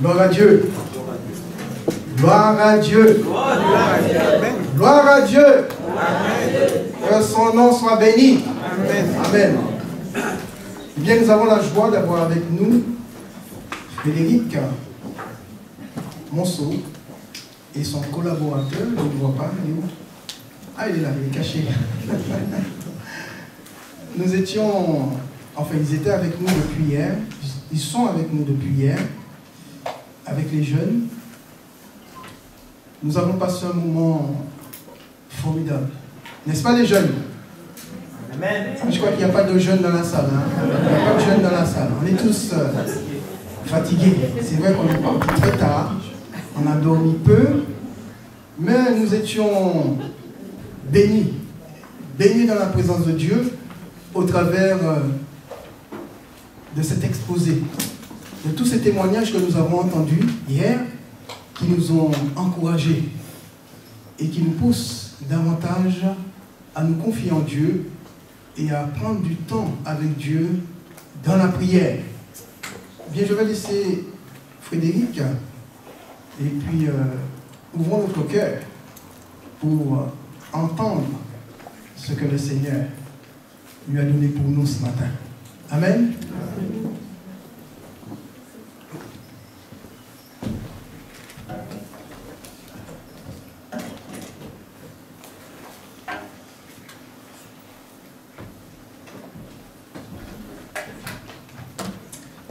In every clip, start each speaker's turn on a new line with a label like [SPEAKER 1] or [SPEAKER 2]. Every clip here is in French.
[SPEAKER 1] Gloire à Dieu. Gloire à Dieu. Gloire à Dieu. Que son nom soit béni. Amen. Eh bien, nous avons la joie d'avoir avec nous Frédéric Monceau et son collaborateur. Je ne le vois pas. Il est où? Ah, il est là, il est caché. Nous étions, enfin, ils étaient avec nous depuis hier. Ils sont avec nous depuis hier, avec les jeunes. Nous avons passé un moment formidable. N'est-ce pas les jeunes? Amen. Je crois qu'il n'y a pas de jeunes dans la salle. Hein? Il n'y a pas de jeunes dans la salle. On est tous fatigués. C'est vrai qu'on est parti très tard. On a dormi peu. Mais nous étions bénis. Bénis dans la présence de Dieu au travers de cet exposé. De tous ces témoignages que nous avons entendus hier, qui nous ont encouragés et qui nous poussent davantage à nous confier en Dieu et à prendre du temps avec Dieu dans la prière. Bien, je vais laisser Frédéric et puis ouvrons notre cœur pour entendre ce que le Seigneur lui a donné pour nous ce matin. Amen.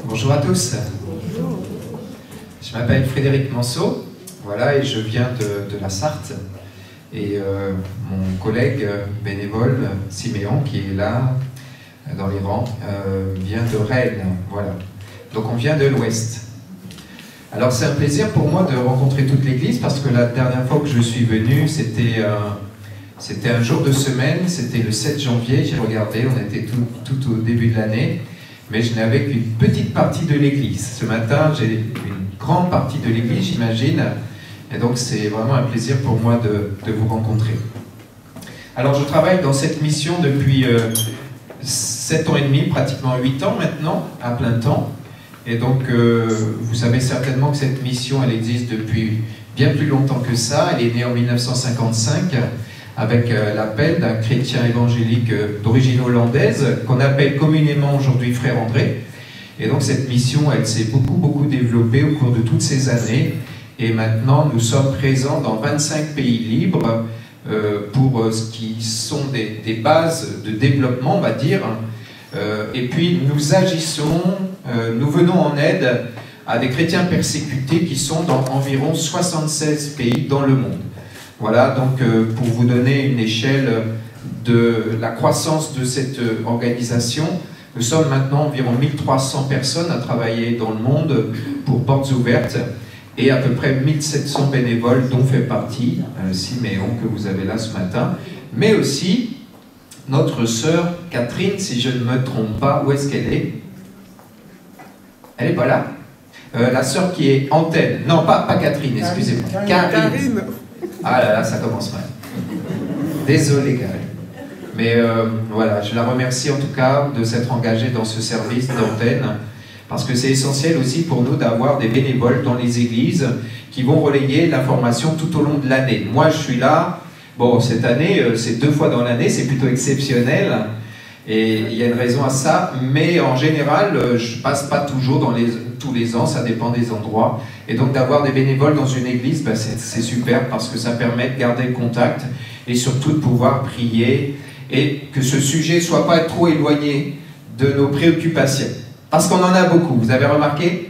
[SPEAKER 2] Bonjour à tous. Je m'appelle Frédéric Monceau, voilà, et je viens de la Sarthe. Et mon collègue bénévole Siméon, qui est là dans les rangs, vient de Rennes, voilà. Donc on vient de l'Ouest. Alors c'est un plaisir pour moi de rencontrer toute l'Église, parce que la dernière fois que je suis venu, c'était un jour de semaine, c'était le 7 janvier, j'ai regardé, on était tout au début de l'année. Mais je n'avais qu'une petite partie de l'église. Ce matin, j'ai une grande partie de l'église, j'imagine. Et donc, c'est vraiment un plaisir pour moi de vous rencontrer. Alors, je travaille dans cette mission depuis 7 ans et demi, pratiquement 8 ans maintenant, à plein temps. Et donc, vous savez certainement que cette mission, elle existe depuis bien plus longtemps que ça. Elle est née en 1955. Avec l'appel d'un chrétien évangélique d'origine hollandaise, qu'on appelle communément aujourd'hui Frère André. Et donc cette mission, elle s'est beaucoup développée au cours de toutes ces années. Et maintenant, nous sommes présents dans 25 pays libres pour ce qui sont des bases de développement, on va dire. Et puis nous agissons, nous venons en aide à des chrétiens persécutés qui sont dans environ 76 pays dans le monde. Voilà, donc pour vous donner une échelle de la croissance de cette organisation, nous sommes maintenant environ 1300 personnes à travailler dans le monde pour Portes Ouvertes et à peu près 1700 bénévoles dont fait partie Siméon que vous avez là ce matin, mais aussi notre sœur Catherine, si je ne me trompe pas. Où est-ce qu'elle est? Elle n'est pas là. La sœur qui est Antenne, non pas Catherine, excusez-moi, Karine. Ah là là, ça commence mal. Désolé, Karine. Mais voilà, je la remercie en tout cas de s'être engagée dans ce service d'antenne, parce que c'est essentiel aussi pour nous d'avoir des bénévoles dans les églises qui vont relayer l'information tout au long de l'année. Moi, je suis là, bon, cette année, c'est 2 fois dans l'année, c'est plutôt exceptionnel, Et il y a une raison à ça, mais en général, je passe pas toujours tous les ans, ça dépend des endroits. Et donc d'avoir des bénévoles dans une église, ben c'est super parce que ça permet de garder le contact et surtout de pouvoir prier et que ce sujet ne soit pas trop éloigné de nos préoccupations. Parce qu'on en a beaucoup, vous avez remarqué ?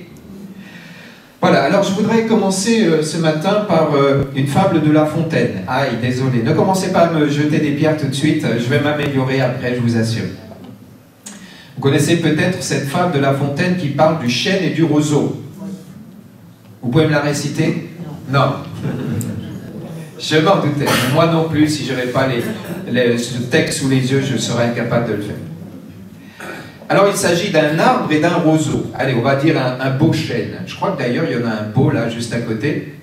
[SPEAKER 2] Voilà, alors je voudrais commencer ce matin par une fable de La Fontaine. Aïe, désolé, ne commencez pas à me jeter des pierres tout de suite, je vais m'améliorer après, je vous assure. Vous connaissez peut-être cette fable de La Fontaine qui parle du chêne et du roseau. Vous pouvez me la réciter? Non. Je m'en doutais, moi non plus, si je n'avais pas ce texte sous les yeux, je serais incapable de le faire. Alors il s'agit d'un arbre et d'un roseau. Allez, on va dire un beau chêne. Je crois que d'ailleurs il y en a un beau là, juste à côté.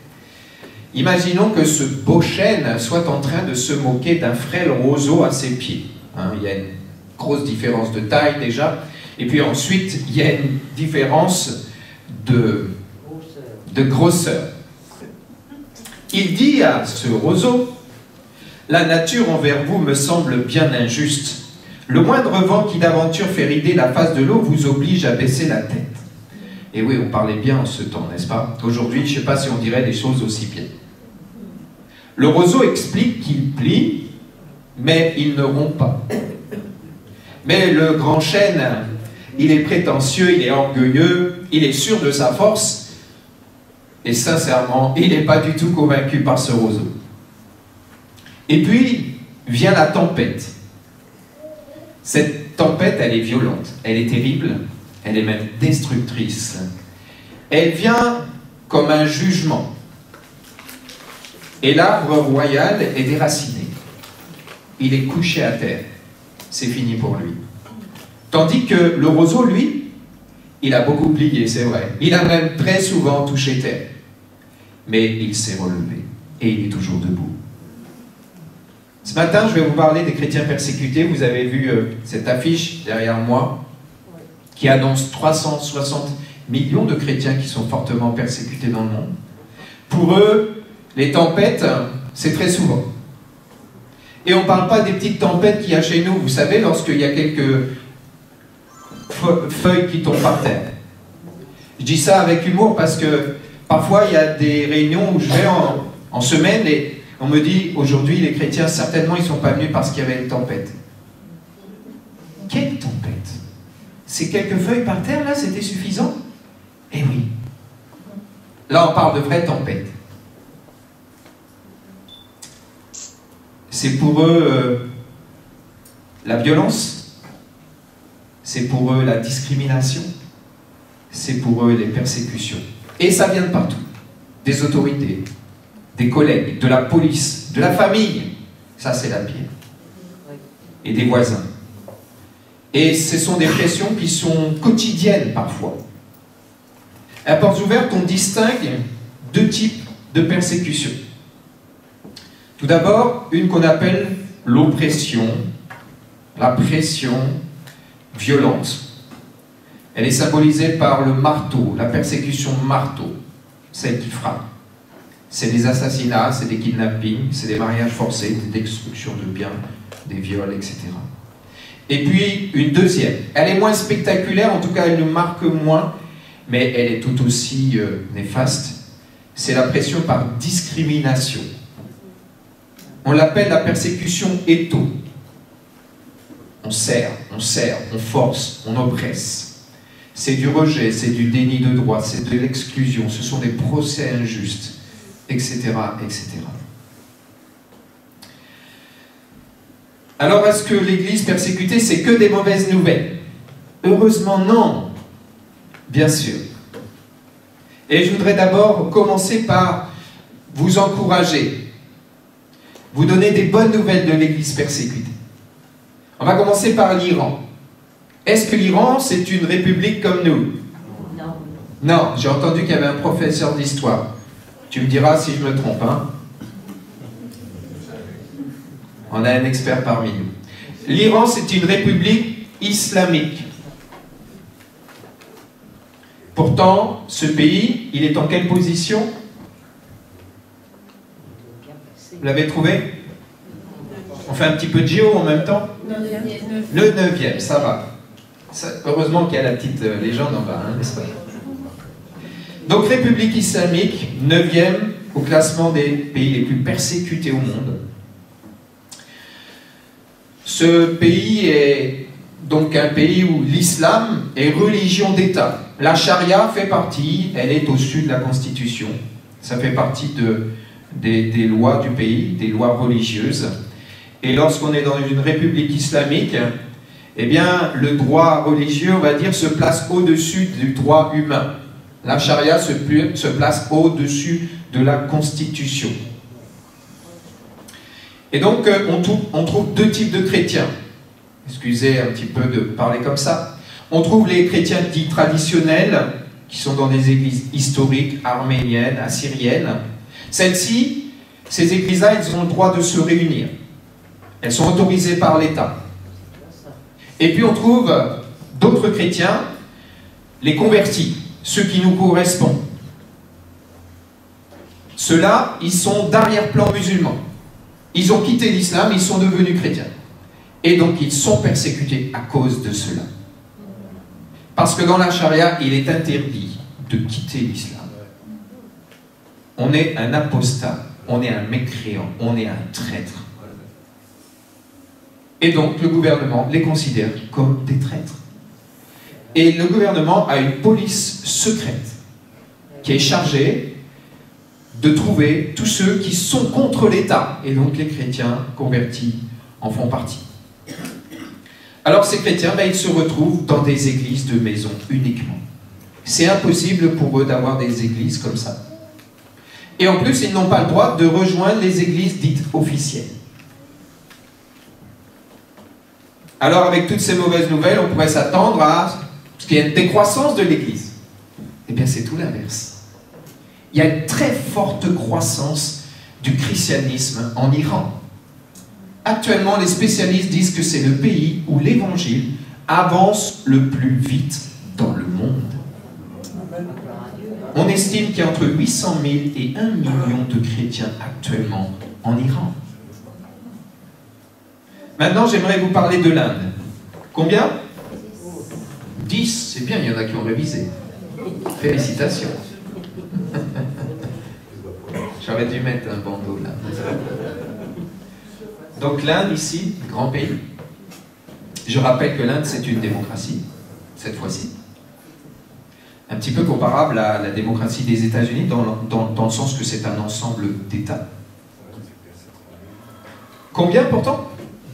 [SPEAKER 2] Imaginons que ce beau chêne soit en train de se moquer d'un frêle roseau à ses pieds. Hein, il y a une grosse différence de taille déjà. Et puis ensuite, il y a une différence de grosseur. Il dit à ce roseau, « La nature envers vous me semble bien injuste. Le moindre vent qui d'aventure fait rider la face de l'eau vous oblige à baisser la tête. » Et oui, on parlait bien en ce temps, n'est-ce pas? Aujourd'hui, je ne sais pas si on dirait des choses aussi bien. Le roseau explique qu'il plie, mais il ne rompt pas. Mais le grand chêne, il est prétentieux, il est orgueilleux, il est sûr de sa force, et sincèrement, il n'est pas du tout convaincu par ce roseau. Et puis, vient la tempête. Cette tempête, elle est violente, elle est terrible, elle est même destructrice. Elle vient comme un jugement. Et l'arbre royal est déraciné. Il est couché à terre. C'est fini pour lui. Tandis que le roseau, lui, il a beaucoup plié, c'est vrai. Il a même très souvent touché terre. Mais il s'est relevé et il est toujours debout. Ce matin, je vais vous parler des chrétiens persécutés. Vous avez vu cette affiche derrière moi qui annonce 360 millions de chrétiens qui sont fortement persécutés dans le monde. Pour eux, les tempêtes, c'est très souvent. Et on ne parle pas des petites tempêtes qu'il y a chez nous. Vous savez, lorsqu'il y a quelques feuilles qui tombent par terre. Je dis ça avec humour parce que parfois, il y a des réunions où je vais en semaine et on me dit, aujourd'hui, les chrétiens, certainement, ils ne sont pas venus parce qu'il y avait une tempête. Quelle tempête? Ces quelques feuilles par terre, là, c'était suffisant? Eh oui. Là, on parle de vraie tempête. C'est pour eux la violence, c'est pour eux la discrimination, c'est pour eux les persécutions. Et ça vient de partout. Des autorités, des collègues, de la police, de la famille. Ça, c'est la pire. Et des voisins. Et ce sont des pressions qui sont quotidiennes parfois. À portes ouvertes, on distingue deux types de persécutions. Tout d'abord, une qu'on appelle l'oppression, la pression violente. Elle est symbolisée par le marteau, la persécution marteau, celle qui frappe. C'est des assassinats, c'est des kidnappings, c'est des mariages forcés, des destructions de biens, des viols, etc. Et puis une deuxième, elle est moins spectaculaire, en tout cas elle nous marque moins, mais elle est tout aussi néfaste. C'est la pression par discrimination. On l'appelle la persécution étau. On serre, on force, on oppresse. C'est du rejet, c'est du déni de droit, c'est de l'exclusion, ce sont des procès injustes, etc., etc. Alors, est-ce que l'Église persécutée, c'est que des mauvaises nouvelles? Heureusement, non. Bien sûr. Et je voudrais d'abord commencer par vous encourager, vous donner des bonnes nouvelles de l'Église persécutée. On va commencer par l'Iran. Est-ce que l'Iran, c'est une république comme nous?
[SPEAKER 3] Non.
[SPEAKER 2] Non, j'ai entendu qu'il y avait un professeur d'histoire. Tu me diras si je me trompe, hein? On a un expert parmi nous. L'Iran, c'est une république islamique. Pourtant, ce pays, il est en quelle position? Vous l'avez trouvé? On fait un petit peu de géo en même temps? Le 9e, ça va. Heureusement qu'il y a la petite légende en bas, hein, n'est-ce pas? Donc, République islamique, 9e au classement des pays les plus persécutés au monde. Ce pays est donc un pays où l'islam est religion d'État. La charia fait partie, elle est au-dessus de la Constitution. Ça fait partie des lois du pays, des lois religieuses. Et lorsqu'on est dans une république islamique, eh bien, le droit religieux, on va dire, se place au-dessus du droit humain. La charia se place au-dessus de la Constitution. Et donc, on trouve deux types de chrétiens. Excusez un petit peu de parler comme ça. On trouve les chrétiens dits traditionnels, qui sont dans des églises historiques, arméniennes, assyriennes. Celles-ci, ces églises-là, elles ont le droit de se réunir. Elles sont autorisées par l'État. Et puis on trouve d'autres chrétiens, les convertis, ceux qui nous correspondent. Ceux-là, ils sont d'arrière-plan musulmans. Ils ont quitté l'islam, ils sont devenus chrétiens. Et donc ils sont persécutés à cause de cela. Parce que dans la charia, il est interdit de quitter l'islam. On est un apostat, on est un mécréant, on est un traître. Et donc le gouvernement les considère comme des traîtres. Et le gouvernement a une police secrète qui est chargée de trouver tous ceux qui sont contre l'État. Et donc les chrétiens convertis en font partie. Alors ces chrétiens, ils se retrouvent dans des églises de maison uniquement. C'est impossible pour eux d'avoir des églises comme ça. Et en plus, ils n'ont pas le droit de rejoindre les églises dites officielles. Alors avec toutes ces mauvaises nouvelles, on pourrait s'attendre à ce qu'il y ait une décroissance de l'église. Eh bien c'est tout l'inverse. Il y a une très forte croissance du christianisme en Iran. Actuellement, les spécialistes disent que c'est le pays où l'évangile avance le plus vite dans le monde. On estime qu'il y a entre 800 000 et 1 million de chrétiens actuellement en Iran. Maintenant, j'aimerais vous parler de l'Inde. Combien? 10, c'est bien, il y en a qui ont révisé. Félicitations. J'aurais dû mettre un bandeau là. Donc l'Inde, ici, grand pays. Je rappelle que l'Inde, c'est une démocratie, cette fois-ci. Un petit peu comparable à la démocratie des États-Unis, dans le sens que c'est un ensemble d'États. Combien pourtant?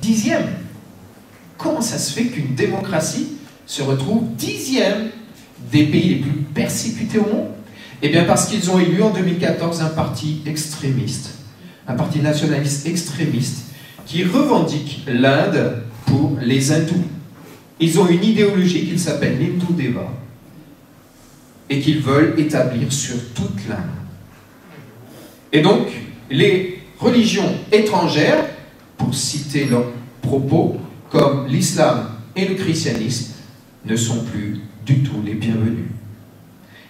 [SPEAKER 2] 10e. Comment ça se fait qu'une démocratie se retrouve 10e des pays les plus persécutés au monde? Eh bien parce qu'ils ont élu en 2014 un parti extrémiste, un parti nationaliste extrémiste, qui revendique l'Inde pour les hindous. Ils ont une idéologie qui s'appelle l'Hindu Deva et qu'ils veulent établir sur toute l'Inde. Et donc, les religions étrangères, pour citer leurs propos, comme l'islam et le christianisme, ne sont plus du tout les bienvenus.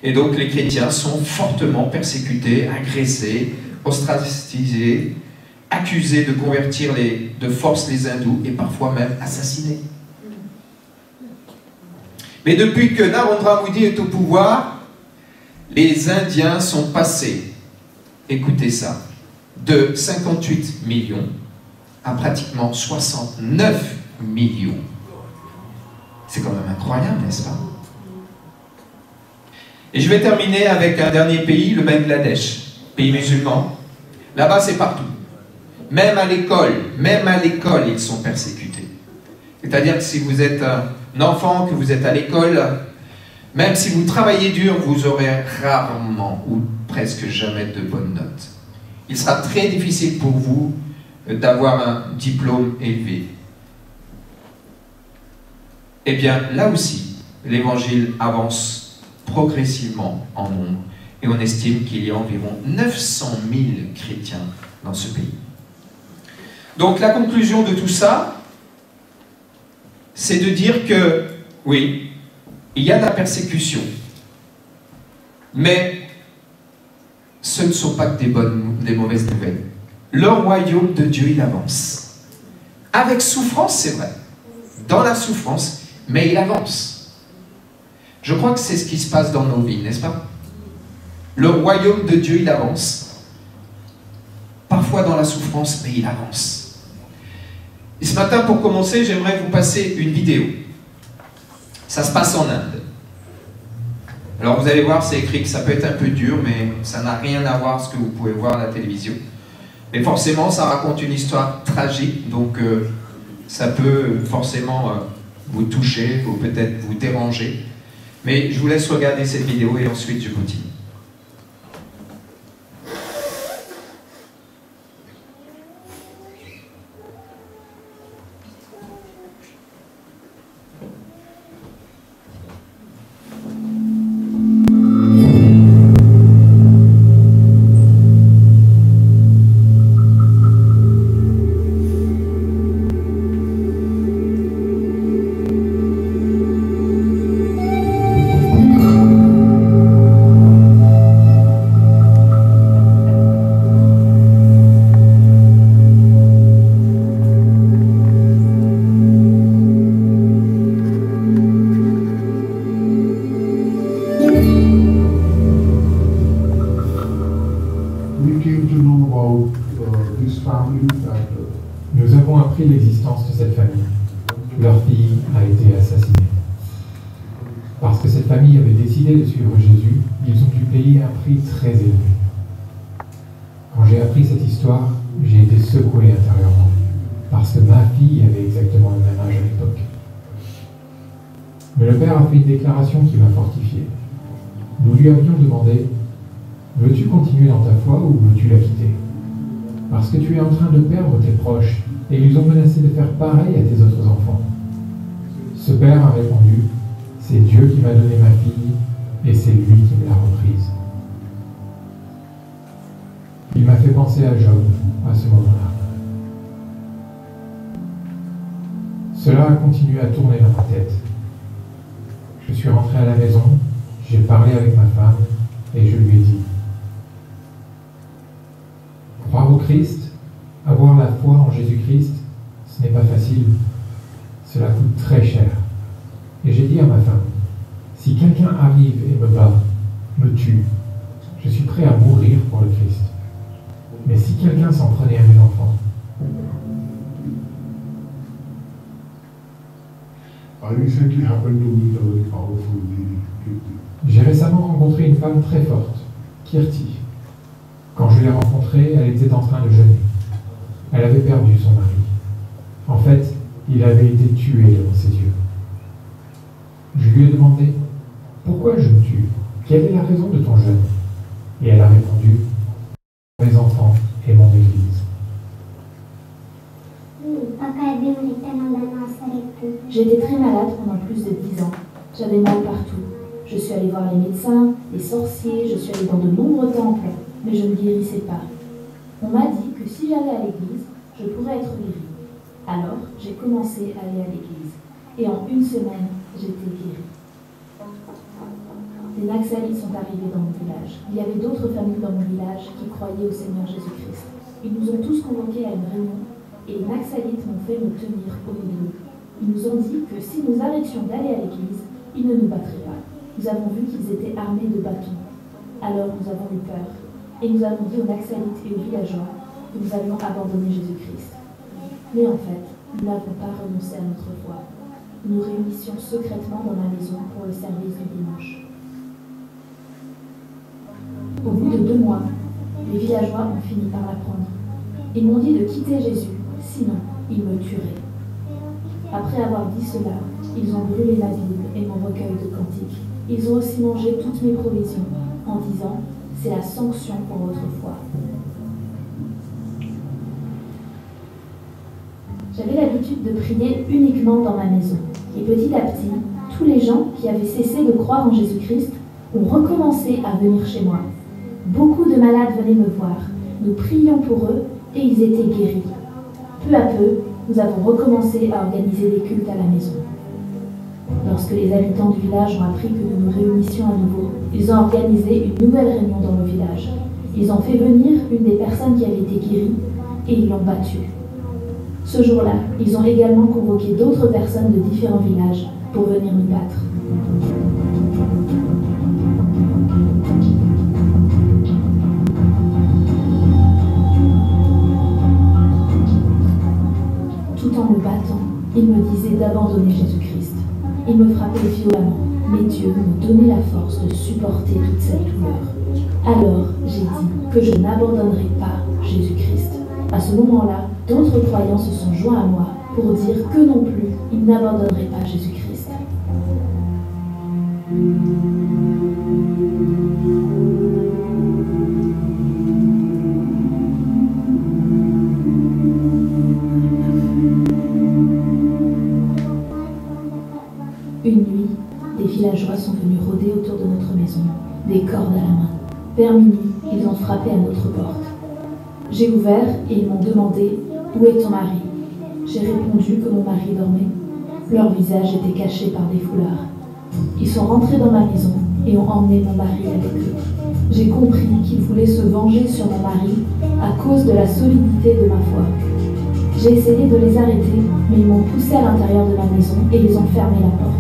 [SPEAKER 2] Et donc, les chrétiens sont fortement persécutés, agressés, ostracisés, accusés de convertir de force les hindous et parfois même assassinés. Mais depuis que Narendra Modi est au pouvoir, les Indiens sont passés, écoutez ça, de 58 millions à pratiquement 69 millions. C'est quand même incroyable, n'est-ce pas? Et je vais terminer avec un dernier pays, le Bangladesh, pays musulman. Là-bas, c'est partout. Même à l'école, ils sont persécutés. C'est-à-dire que si vous êtes un enfant, que vous êtes à l'école, même si vous travaillez dur, vous aurez rarement ou presque jamais de bonnes notes. Il sera très difficile pour vous d'avoir un diplôme élevé. Eh bien, là aussi, l'évangile avance progressivement en nombre et on estime qu'il y a environ 900 000 chrétiens dans ce pays. Donc la conclusion de tout ça, c'est de dire que, oui, il y a de la persécution, mais ce ne sont pas que des mauvaises nouvelles. Le royaume de Dieu, il avance. avec souffrance, c'est vrai, dans la souffrance, mais il avance. Je crois que c'est ce qui se passe dans nos vies, n'est-ce pas? Le royaume de Dieu, il avance. Parfois dans la souffrance, mais il avance. Et ce matin, pour commencer, j'aimerais vous passer une vidéo. Ça se passe en Inde. Alors vous allez voir, c'est écrit que ça peut être un peu dur, mais ça n'a rien à voir avec ce que vous pouvez voir à la télévision. Mais forcément, ça raconte une histoire tragique, donc ça peut forcément vous toucher, ou peut-être vous déranger. Mais je vous laisse regarder cette vidéo et ensuite je continue.
[SPEAKER 3] Nous avons appris l'existence de cette famille. Leur fille a été assassinée. Parce que cette famille avait décidé de suivre Jésus, ils ont dû payer un prix très élevé. Quand j'ai appris cette histoire, j'ai été secoué intérieurement, parce que ma fille avait exactement le même âge à l'époque. Mais le père a fait une déclaration qui m'a fortifié. Nous lui avions demandé « Veux-tu continuer dans ta foi ou veux-tu la quitter ? Parce que tu es en train de perdre tes proches et ils ont menacé de faire pareil à tes autres enfants. » Ce père a répondu « C'est Dieu qui m'a donné ma fille et c'est lui qui me l'a reprise. » Il m'a fait penser à Job à ce moment-là. Cela a continué à tourner dans ma tête. Je suis rentré à la maison, j'ai parlé avec ma femme et je lui ai dit « Croire au Christ, avoir la foi en Jésus-Christ, ce n'est pas facile. Cela coûte très cher. » Et j'ai dit à ma femme « Si quelqu'un arrive et me bat, me tue, je suis prêt à mourir pour le Christ. Mais si quelqu'un s'en prenait à mes enfants, » J'ai récemment rencontré une femme très forte, Kirti. Quand je l'ai rencontrée, elle était en train de jeûner. Elle avait perdu son mari. En fait, il avait été tué devant ses yeux. Je lui ai demandé « Pourquoi je me tue? Quelle est la raison de ton jeûne ?» Et elle a répondu « Mes enfants et mon église. »
[SPEAKER 4] J'étais très malade pendant plus de 10 ans. J'avais mal partout. Je suis allée voir les médecins, les sorciers, je suis allée dans de nombreux temples, mais je ne guérissais pas. On m'a dit que si j'allais à l'église, je pourrais être guérie. Alors, j'ai commencé à aller à l'église. Et en une semaine, j'étais guérie. Des Naxalites sont arrivés dans mon village. Il y avait d'autres familles dans mon village qui croyaient au Seigneur Jésus-Christ. Ils nous ont tous convoqués à une réunion et les Naxalites m'ont fait me tenir au milieu. Ils nous ont dit que si nous arrêtions d'aller à l'église, ils ne nous battraient pas. Nous avons vu qu'ils étaient armés de bâtons. Alors nous avons eu peur et nous avons dit aux Naxalites et aux villageois que nous allions abandonner Jésus-Christ. Mais en fait, nous n'avons pas renoncé à notre foi. Nous nous réunissions secrètement dans ma maison pour le service du dimanche. Au bout de 2 mois, les villageois ont fini par l'apprendre. Ils m'ont dit de quitter Jésus, sinon ils me tueraient. Après avoir dit cela, ils ont brûlé la Bible et mon recueil de cantiques. Ils ont aussi mangé toutes mes provisions en disant « C'est la sanction pour votre foi ». J'avais l'habitude de prier uniquement dans ma maison. Et petit à petit, tous les gens qui avaient cessé de croire en Jésus-Christ ont recommencé à venir chez moi. Beaucoup de malades venaient me voir. Nous prions pour eux et ils étaient guéris. Peu à peu, nous avons recommencé à organiser des cultes à la maison. Lorsque les habitants du village ont appris que nous nous réunissions à nouveau, ils ont organisé une nouvelle réunion dans le village. Ils ont fait venir une des personnes qui avait été guérie et ils l'ont battue. Ce jour-là, ils ont également convoqué d'autres personnes de différents villages pour venir nous battre. Tout en me battant, ils me disaient d'abandonner Jésus-Christ. Ils me frappaient violemment, mais Dieu me donnait la force de supporter toute cette douleur. Alors, j'ai dit que je n'abandonnerai pas Jésus-Christ. À ce moment-là, d'autres croyants se sont joints à moi pour dire que non plus, ils n'abandonneraient pas Jésus-Christ. Une nuit, des villageois sont venus rôder autour de notre maison, des cordes à la main. Vers minuit, ils ont frappé à notre porte. J'ai ouvert et ils m'ont demandé « Où est ton mari ?» J'ai répondu que mon mari dormait. Leur visage était caché par des foulards. Ils sont rentrés dans ma maison et ont emmené mon mari avec eux. J'ai compris qu'ils voulaient se venger sur mon mari à cause de la solidité de ma foi. J'ai essayé de les arrêter, mais ils m'ont poussé à l'intérieur de ma maison et ils ont fermé la porte.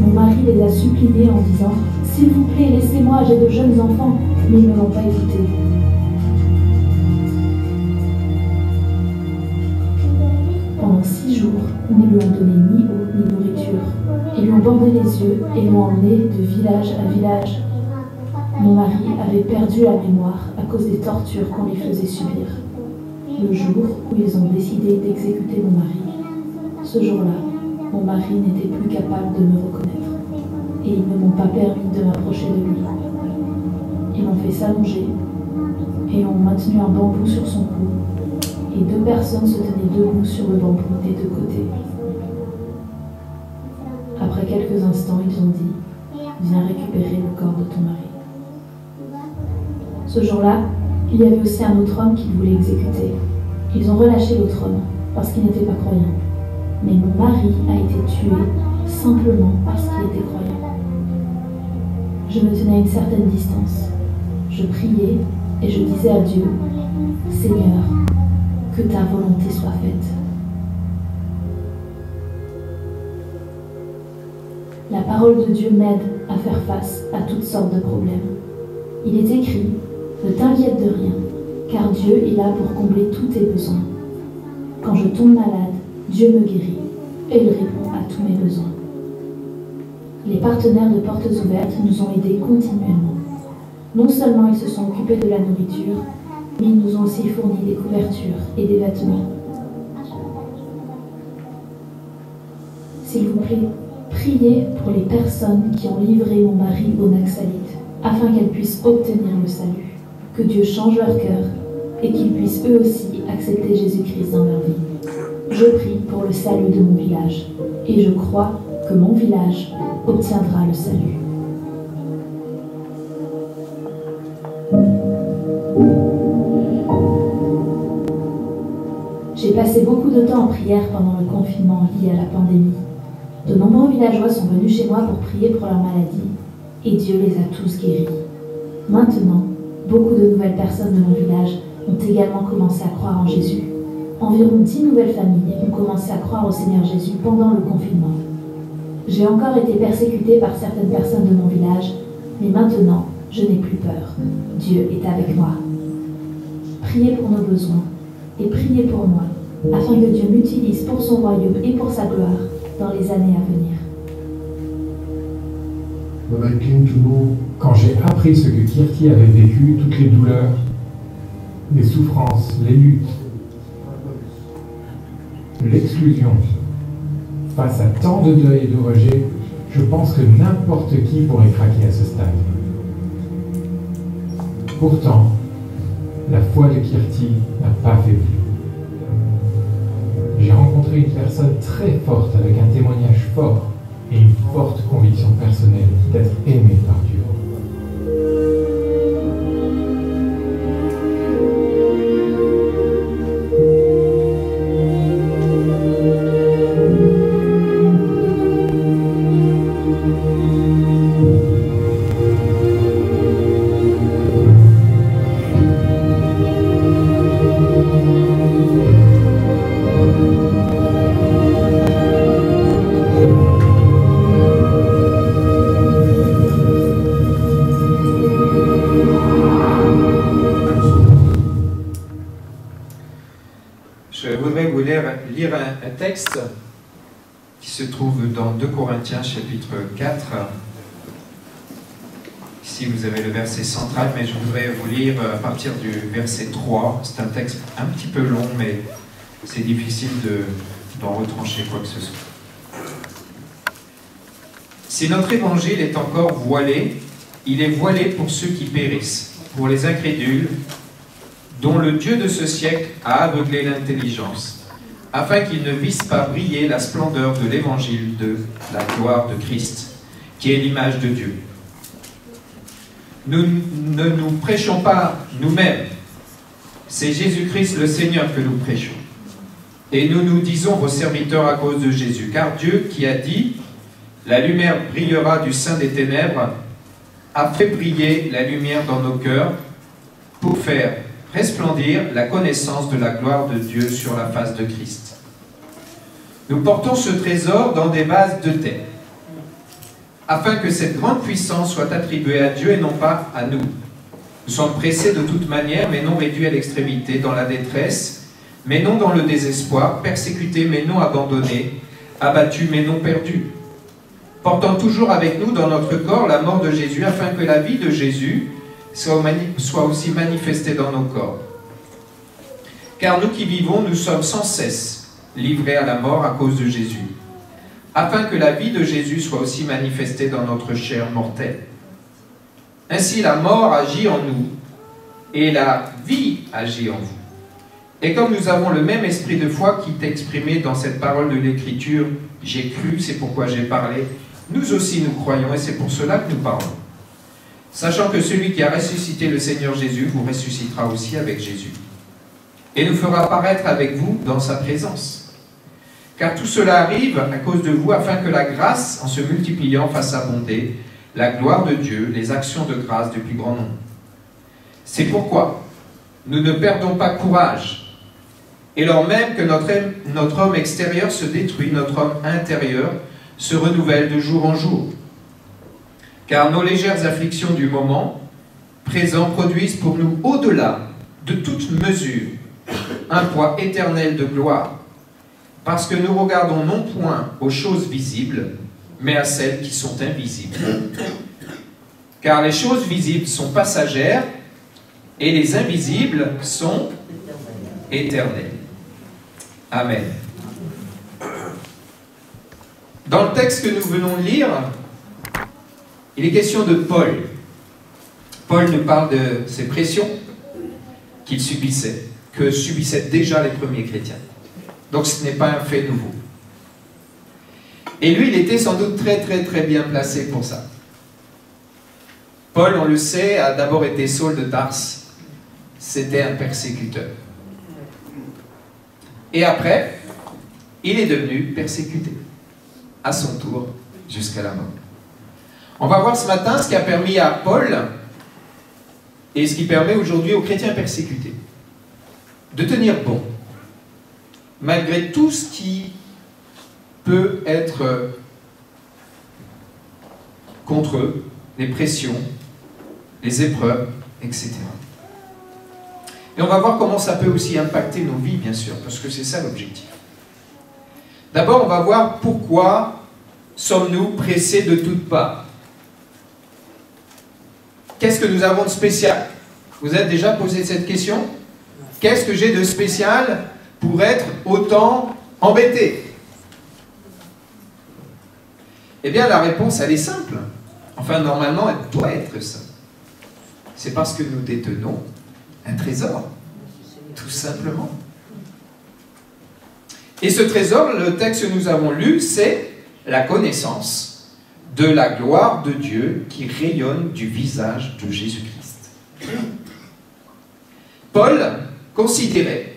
[SPEAKER 4] Mon mari les a suppliés en disant « S'il vous plaît, laissez-moi, j'ai de jeunes enfants », mais ils ne l'ont pas écouté. Pendant 6 jours, ils ne lui ont donné ni eau ni nourriture. Ils lui ont bandé les yeux et l'ont emmené de village à village. Mon mari avait perdu la mémoire à cause des tortures qu'on lui faisait subir. Le jour où ils ont décidé d'exécuter mon mari, ce jour-là, mon mari n'était plus capable de me reconnaître et ils ne m'ont pas permis de m'approcher de lui. Ils m'ont fait s'allonger et ont maintenu un bambou sur son cou et 2 personnes se tenaient debout sur le bambou des 2 côtés. Après quelques instants, ils ont dit « Viens récupérer le corps de ton mari ». Ce jour-là, il y avait aussi un autre homme qu'ils voulaient exécuter. Ils ont relâché l'autre homme parce qu'il n'était pas croyant. Mais mon mari a été tué simplement parce qu'il était croyant. Je me tenais à une certaine distance. Je priais et je disais à Dieu « Seigneur, que ta volonté soit faite. » La parole de Dieu m'aide à faire face à toutes sortes de problèmes. Il est écrit « Ne t'inquiète de rien, car Dieu est là pour combler tous tes besoins. Quand je tombe malade, Dieu me guérit et il répond à tous mes besoins. » Les partenaires de Portes Ouvertes nous ont aidés continuellement. Non seulement ils se sont occupés de la nourriture, mais ils nous ont aussi fourni des couvertures et des vêtements. S'il vous plaît, priez pour les personnes qui ont livré mon mari aux Naxalites, afin qu'elles puissent obtenir le salut, que Dieu change leur cœur et qu'ils puissent eux aussi accepter Jésus-Christ dans leur vie. Je prie pour le salut de mon village et je crois que mon village obtiendra le salut. J'ai passé beaucoup de temps en prière pendant le confinement lié à la pandémie. De nombreux villageois sont venus chez moi pour prier pour leur maladie et Dieu les a tous guéris. Maintenant, beaucoup de nouvelles personnes de mon village ont également commencé à croire en Jésus. Environ 10 nouvelles familles ont commencé à croire au Seigneur Jésus pendant le confinement. J'ai encore été persécutée par certaines personnes de mon village, mais maintenant, je n'ai plus peur. Dieu est avec moi. Priez pour nos besoins et priez pour moi, afin que Dieu m'utilise pour son royaume et pour sa gloire dans les années à venir.
[SPEAKER 3] Quand j'ai appris ce que Kirti avait vécu, toutes les douleurs, les souffrances, les luttes, l'exclusion, face à tant de deuil et de rejet, je pense que n'importe qui pourrait craquer à ce stade. Pourtant, la foi de Kirti n'a pas faibli. J'ai rencontré une personne très forte avec un témoignage fort et une forte conviction personnelle d'être aimée par Dieu.
[SPEAKER 2] Corinthiens chapitre 4. Ici vous avez le verset central, mais je voudrais vous lire à partir du verset 3. C'est un texte un petit peu long, mais c'est difficile d'en retrancher quoi que ce soit. Si notre évangile est encore voilé, il est voilé pour ceux qui périssent, pour les incrédules, dont le Dieu de ce siècle a aveuglé l'intelligence, afin qu'ils ne vissent pas briller la splendeur de l'évangile de la gloire de Christ, qui est l'image de Dieu. Nous ne nous prêchons pas nous-mêmes, c'est Jésus-Christ le Seigneur que nous prêchons. Et nous nous disons vos serviteurs à cause de Jésus, car Dieu qui a dit « La lumière brillera du sein des ténèbres » a fait briller la lumière dans nos cœurs pour faire resplendir la connaissance de la gloire de Dieu sur la face de Christ. Nous portons ce trésor dans des vases de terre, afin que cette grande puissance soit attribuée à Dieu et non pas à nous. Nous sommes pressés de toute manière, mais non réduits à l'extrémité, dans la détresse, mais non dans le désespoir, persécutés, mais non abandonnés, abattus, mais non perdus, portant toujours avec nous dans notre corps la mort de Jésus, afin que la vie de Jésus soit aussi manifestée dans nos corps. Car nous qui vivons, nous sommes sans cesse livrés à la mort à cause de Jésus, afin que la vie de Jésus soit aussi manifestée dans notre chair mortelle. Ainsi la mort agit en nous, et la vie agit en vous. Et comme nous avons le même esprit de foi qui est exprimé dans cette parole de l'Écriture, « J'ai cru, c'est pourquoi j'ai parlé », nous aussi nous croyons, et c'est pour cela que nous parlons. Sachant que celui qui a ressuscité le Seigneur Jésus vous ressuscitera aussi avec Jésus, et nous fera paraître avec vous dans sa présence. Car tout cela arrive à cause de vous, afin que la grâce, en se multipliant, fasse abonder la gloire de Dieu, les actions de grâce du plus grand nombre. C'est pourquoi nous ne perdons pas courage. Et lors même que notre homme extérieur se détruit, notre homme intérieur se renouvelle de jour en jour. Car nos légères afflictions du moment présent produisent pour nous, au-delà de toute mesure, un poids éternel de gloire, parce que nous regardons non point aux choses visibles, mais à celles qui sont invisibles. Car les choses visibles sont passagères, et les invisibles sont éternels. Amen. Dans le texte que nous venons de lire, il est question de Paul. Paul nous parle de ces pressions qu'il subissait, que subissaient déjà les premiers chrétiens. Donc ce n'est pas un fait nouveau. Et lui, il était sans doute très bien placé pour ça. Paul, on le sait, a d'abord été Saul de Tarse. C'était un persécuteur. Et après, il est devenu persécuté, à son tour, jusqu'à la mort. On va voir ce matin ce qui a permis à Paul, et ce qui permet aujourd'hui aux chrétiens persécutés, de tenir bon, malgré tout ce qui peut être contre eux, les pressions, les épreuves, etc. Et on va voir comment ça peut aussi impacter nos vies, bien sûr, parce que c'est ça l'objectif. D'abord, on va voir pourquoi sommes-nous pressés de toutes parts. Qu'est-ce que nous avons de spécial? Vous êtes déjà posé cette question? Qu'est-ce que j'ai de spécial pour être autant embêté? Eh bien, la réponse, elle est simple. Enfin, normalement, elle doit être simple. C'est parce que nous détenons un trésor, tout simplement. Et ce trésor, le texte que nous avons lu, c'est la connaissance de la gloire de Dieu qui rayonne du visage de Jésus-Christ. Paul considérait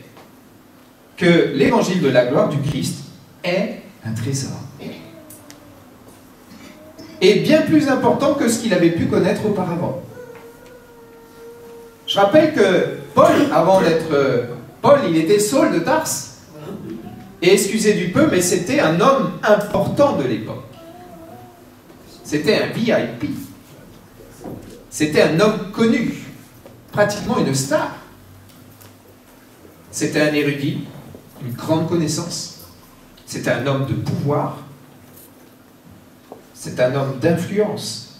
[SPEAKER 2] que l'évangile de la gloire du Christ est un trésor. Et bien plus important que ce qu'il avait pu connaître auparavant. Je rappelle que Paul, avant d'être Paul, il était Saul de Tarse. Et excusez du peu, mais c'était un homme important de l'époque. C'était un VIP. C'était un homme connu, pratiquement une star. C'était un érudit, une grande connaissance. C'était un homme de pouvoir. C'est un homme d'influence.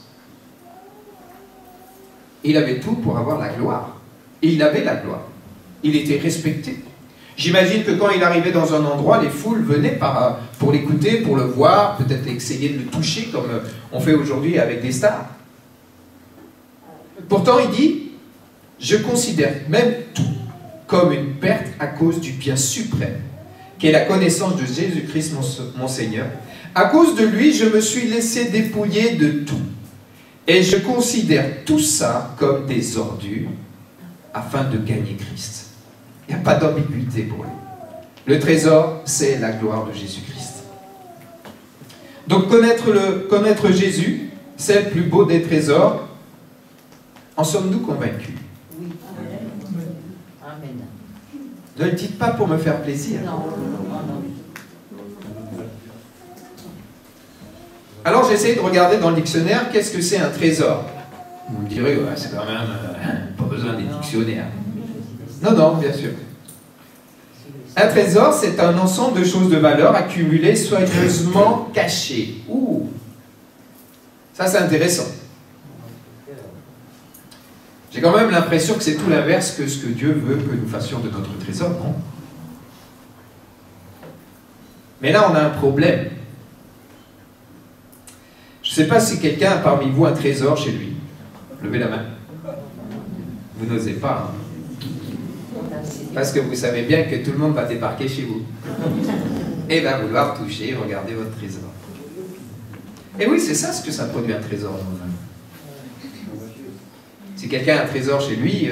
[SPEAKER 2] Il avait tout pour avoir la gloire. Et il avait la gloire. Il était respecté. J'imagine que quand il arrivait dans un endroit, les foules venaient pour l'écouter, pour le voir, peut-être essayer de le toucher comme on fait aujourd'hui avec des stars. Pourtant, il dit, je considère même tout comme une perte à cause du bien suprême, qui est la connaissance de Jésus-Christ, mon Seigneur. À cause de lui, je me suis laissé dépouiller de tout. Et je considère tout ça comme des ordures afin de gagner Christ. Il n'y a pas d'ambiguïté pour lui. Le trésor, c'est la gloire de Jésus-Christ. Donc connaître Jésus, c'est le plus beau des trésors. En sommes-nous convaincus?
[SPEAKER 5] Oui. Amen.
[SPEAKER 2] Ne le dites pas pour me faire plaisir.
[SPEAKER 5] Non.
[SPEAKER 2] Alors j'ai essayé de regarder dans le dictionnaire qu'est-ce que c'est un trésor. Vous me direz, ouais, c'est quand même pas besoin des dictionnaires. Non, bien sûr. Un trésor, c'est un ensemble de choses de valeur accumulées, soigneusement cachées. Ouh, ça c'est intéressant. J'ai quand même l'impression que c'est tout l'inverse que ce que Dieu veut que nous fassions de notre trésor, non? Mais là, on a un problème. Je ne sais pas si quelqu'un a parmi vous un trésor chez lui. Levez la main. Vous n'osez pas. Hein? Parce que vous savez bien que tout le monde va débarquer chez vous. Et va vouloir toucher, regarder votre trésor. Et oui, c'est ça ce que ça produit un trésor. Si quelqu'un a un trésor chez lui,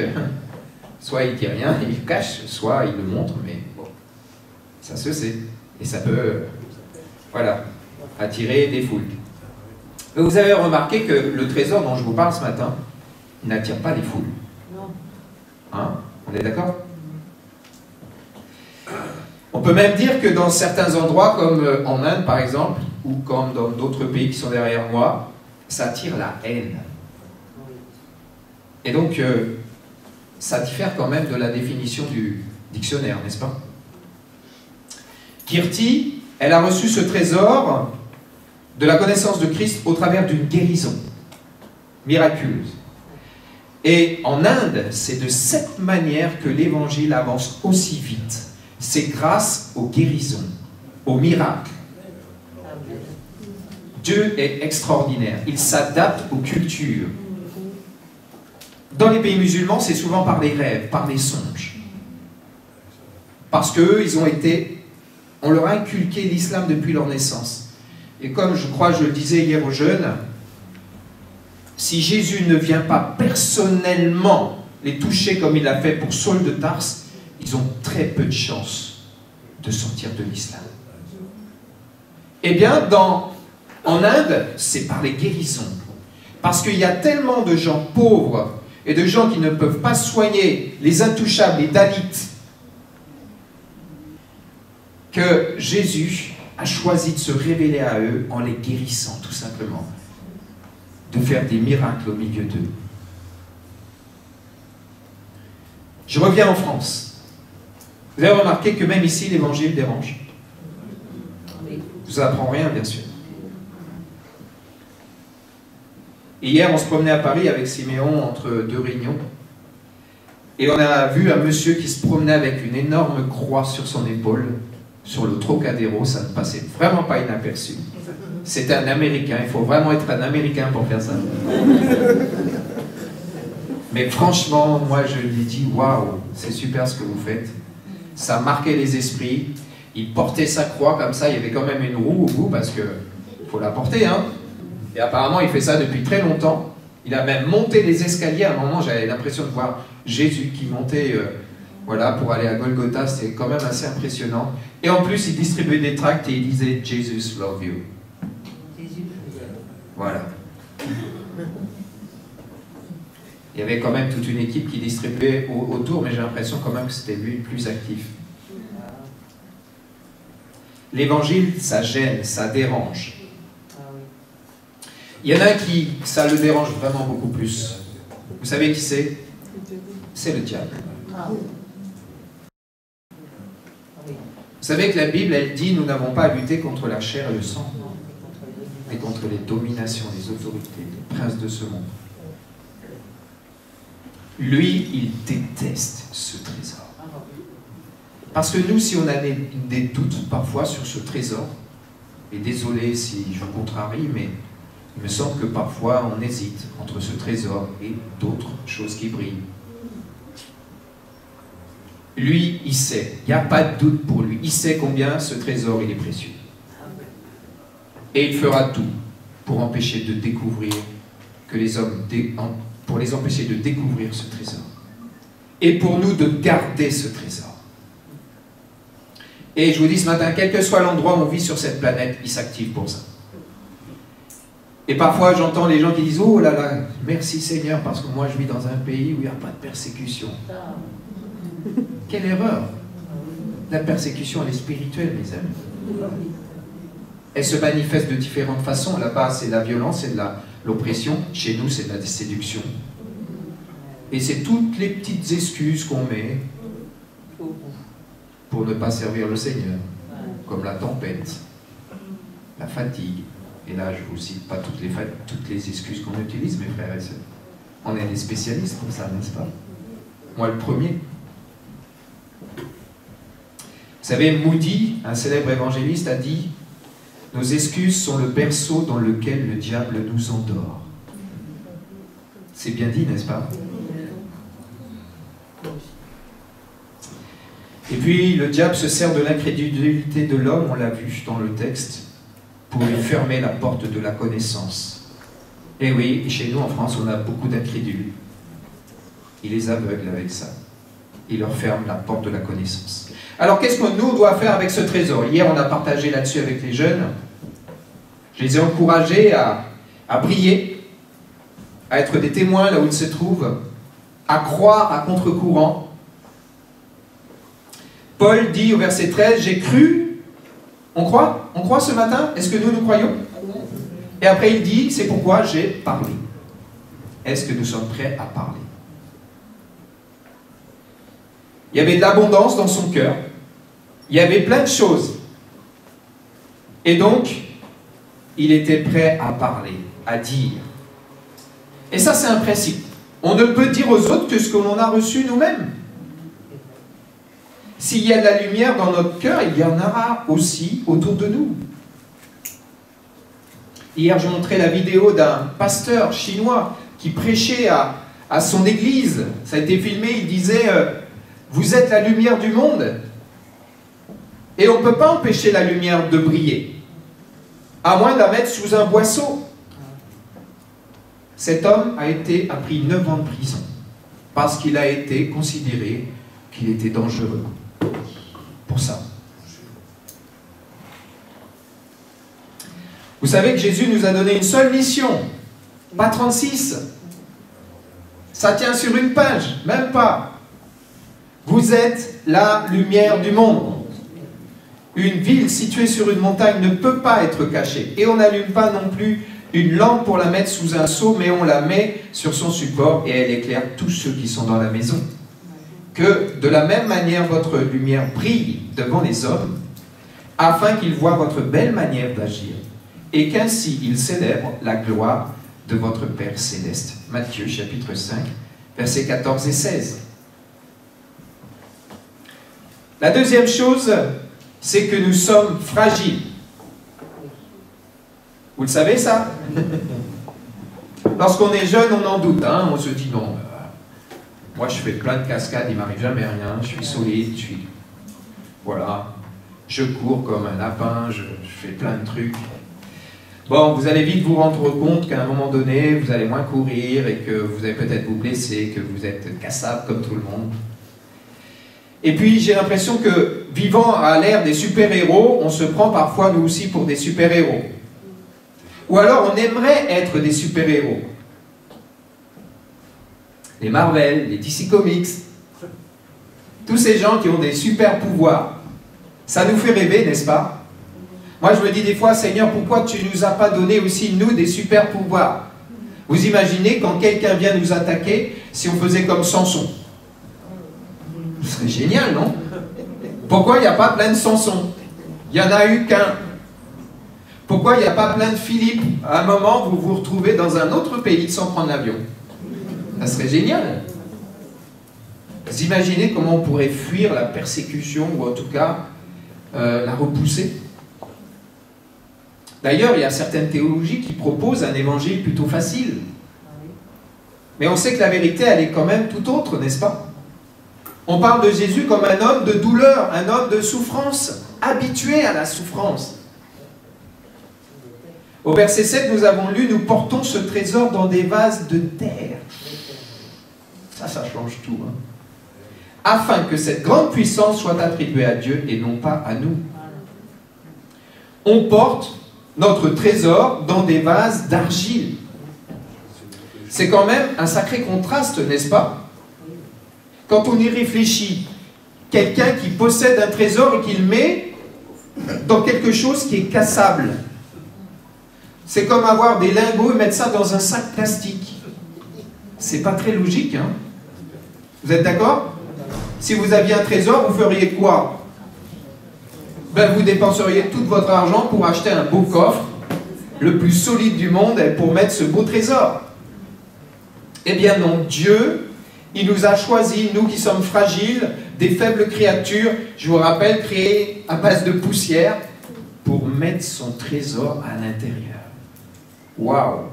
[SPEAKER 2] soit il ne dit rien, il le cache, soit il le montre, mais bon, ça se sait. Et ça peut, attirer des foules. Mais vous avez remarqué que le trésor dont je vous parle ce matin n'attire pas les foules.
[SPEAKER 5] Non.
[SPEAKER 2] Hein? On est d'accord? On peut même dire que dans certains endroits, comme en Inde par exemple, ou comme dans d'autres pays qui sont derrière moi, ça attire la haine. Et donc, ça diffère quand même de la définition du dictionnaire, n'est-ce pas? Kirti, elle a reçu ce trésor de la connaissance de Christ au travers d'une guérison miraculeuse. Et en Inde, c'est de cette manière que l'évangile avance aussi vite. C'est grâce aux guérisons, aux miracles. Dieu est extraordinaire. Il s'adapte aux cultures. Dans les pays musulmans, c'est souvent par les rêves, par les songes. Parce qu'eux, on leur a inculqué l'islam depuis leur naissance. Et comme je le disais hier aux jeunes, si Jésus ne vient pas personnellement les toucher comme il l'a fait pour Saul de Tarse, ils ont très peu de chances de sortir de l'islam. Eh bien, en Inde, c'est par les guérisons. Parce qu'il y a tellement de gens pauvres et de gens qui ne peuvent pas soigner les intouchables, les Dalits, que Jésus a choisi de se révéler à eux en les guérissant, tout simplement. De faire des miracles au milieu d'eux. Je reviens en France. Vous avez remarqué que même ici, l'évangile dérange. Je ne vous apprends rien, bien sûr. Et hier, on se promenait à Paris avec Siméon entre deux réunions. Et on a vu un monsieur qui se promenait avec une énorme croix sur son épaule, sur le Trocadéro. Ça ne passait vraiment pas inaperçu. C'était un Américain. Il faut vraiment être un Américain pour faire ça. Mais franchement, moi, je lui ai dit, waouh, c'est super ce que vous faites. Ça marquait les esprits. Il portait sa croix comme ça. Il y avait quand même une roue au bout parce que faut la porter, hein. Et apparemment, il fait ça depuis très longtemps. Il a même monté les escaliers. À un moment, j'avais l'impression de voir Jésus qui montait pour aller à Golgotha. C'était quand même assez impressionnant. Et en plus, il distribuait des tracts et il disait « Jesus love you ». Voilà. Il y avait quand même toute une équipe qui distribuait autour, mais j'ai l'impression quand même que c'était lui le plus actif. L'évangile, ça gêne, ça dérange. Il y en a qui, ça le dérange vraiment beaucoup plus. Vous savez qui c'est? C'est le diable. Vous savez que la Bible, elle dit, nous n'avons pas à lutter contre la chair et le sang. mais contre les dominations, les autorités, les princes de ce monde. Lui, il déteste ce trésor. Parce que nous, si on a des doutes parfois sur ce trésor, et désolé si je vous contrarie, mais il me semble que parfois on hésite entre ce trésor et d'autres choses qui brillent. Lui, il sait, il n'y a pas de doute pour lui, il sait combien ce trésor il est précieux. Et il fera tout pour empêcher de découvrir que les hommes, pour les empêcher de découvrir ce trésor. Et pour nous de garder ce trésor. Et je vous dis ce matin, quel que soit l'endroit où on vit sur cette planète, il s'active pour ça. Et parfois j'entends les gens qui disent « Oh là là, merci Seigneur, parce que moi je vis dans un pays où il n'y a pas de persécution. » Quelle erreur! La persécution, elle est spirituelle, mes amis. Elle se manifeste de différentes façons. Là-bas, c'est de la violence, c'est de l'oppression. Chez nous, c'est de la séduction. Et c'est toutes les petites excuses qu'on met pour ne pas servir le Seigneur, comme la tempête, la fatigue. Et là, je ne vous cite pas toutes les excuses qu'on utilise, mes frères et sœurs. On est des spécialistes pour ça, n'est-ce pas? Moi, le premier. Vous savez, Moody, un célèbre évangéliste, a dit « Nos excuses sont le berceau dans lequel le diable nous endort. » C'est bien dit, n'est-ce pas? Et puis, le diable se sert de l'incrédulité de l'homme, on l'a vu dans le texte, pour lui fermer la porte de la connaissance. Et oui, chez nous, en France, on a beaucoup d'incrédules. Il les aveugle avec ça. Il leur ferme la porte de la connaissance. Alors, qu'est-ce que nous, on doit faire avec ce trésor? Hier, on a partagé là-dessus avec les jeunes. Je les ai encouragés à briller, à être des témoins là où ils se trouvent, à croire à contre-courant. Paul dit au verset 13, « J'ai cru. » On croit? On croit ce matin? Est-ce que nous croyons? Et après, il dit, « C'est pourquoi j'ai parlé. » Est-ce que nous sommes prêts à parler? Il y avait de l'abondance dans son cœur. Il y avait plein de choses. Et donc, il était prêt à parler, à dire. Et ça, c'est un principe. On ne peut dire aux autres que ce que l'on a reçu nous-mêmes. S'il y a de la lumière dans notre cœur, il y en aura aussi autour de nous. Hier, je montrais la vidéo d'un pasteur chinois qui prêchait à son église. Ça a été filmé, il disait « Vous êtes la lumière du monde. » Et on ne peut pas empêcher la lumière de briller, à moins de la mettre sous un boisseau. Cet homme a pris 9 ans de prison, parce qu'il a été considéré qu'il était dangereux. Pour ça. Vous savez que Jésus nous a donné une seule mission, pas 36. Ça tient sur une page, même pas. Vous êtes la lumière du monde. Une ville située sur une montagne ne peut pas être cachée. Et on n'allume pas non plus une lampe pour la mettre sous un seau, mais on la met sur son support et elle éclaire tous ceux qui sont dans la maison. Que de la même manière votre lumière brille devant les hommes, afin qu'ils voient votre belle manière d'agir, et qu'ainsi ils célèbrent la gloire de votre Père Céleste. Matthieu chapitre 5, versets 14 et 16. La deuxième chose, c'est que nous sommes fragiles. Vous le savez ça? Lorsqu'on est jeune, on en doute, hein? On se dit non, moi je fais plein de cascades, il ne m'arrive jamais rien, je suis solide, voilà, je cours comme un lapin, je fais plein de trucs. Bon, vous allez vite vous rendre compte qu'à un moment donné, vous allez moins courir et que vous allez peut-être vous blesser, que vous êtes cassable comme tout le monde. Et puis j'ai l'impression que, vivant à l'ère des super-héros, on se prend parfois nous aussi pour des super-héros. Ou alors on aimerait être des super-héros. Les Marvel, les DC Comics, tous ces gens qui ont des super-pouvoirs, ça nous fait rêver, n'est-ce pas? Moi je me dis des fois, Seigneur, pourquoi tu ne nous as pas donné aussi, nous, des super-pouvoirs? Vous imaginez quand quelqu'un vient nous attaquer, si on faisait comme Samson? Ce serait génial, non? Pourquoi il n'y a pas plein de Samson? Il n'y en a eu qu'un. Pourquoi il n'y a pas plein de Philippe? À un moment, vous vous retrouvez dans un autre pays sans prendre l'avion. Ça serait génial. Vous imaginez comment on pourrait fuir la persécution, ou en tout cas la repousser? D'ailleurs, il y a certaines théologies qui proposent un évangile plutôt facile. Mais on sait que la vérité, elle est quand même tout autre, n'est-ce pas? On parle de Jésus comme un homme de douleur, un homme de souffrance, habitué à la souffrance. Au verset 7, nous avons lu « Nous portons ce trésor dans des vases de terre. » Ça change tout. Hein. Afin que cette grande puissance soit attribuée à Dieu et non pas à nous. On porte notre trésor dans des vases d'argile. C'est quand même un sacré contraste, n'est-ce pas? Quand on y réfléchit, quelqu'un qui possède un trésor et qui le met dans quelque chose qui est cassable. C'est comme avoir des lingots et mettre ça dans un sac plastique. C'est pas très logique, hein? Vous êtes d'accord? Si vous aviez un trésor, vous feriez quoi? Ben, vous dépenseriez tout votre argent pour acheter un beau coffre, le plus solide du monde, pour mettre ce beau trésor. Eh bien non, Dieu, il nous a choisis, nous qui sommes fragiles, des faibles créatures, je vous rappelle, créées à base de poussière, pour mettre son trésor à l'intérieur. Waouh!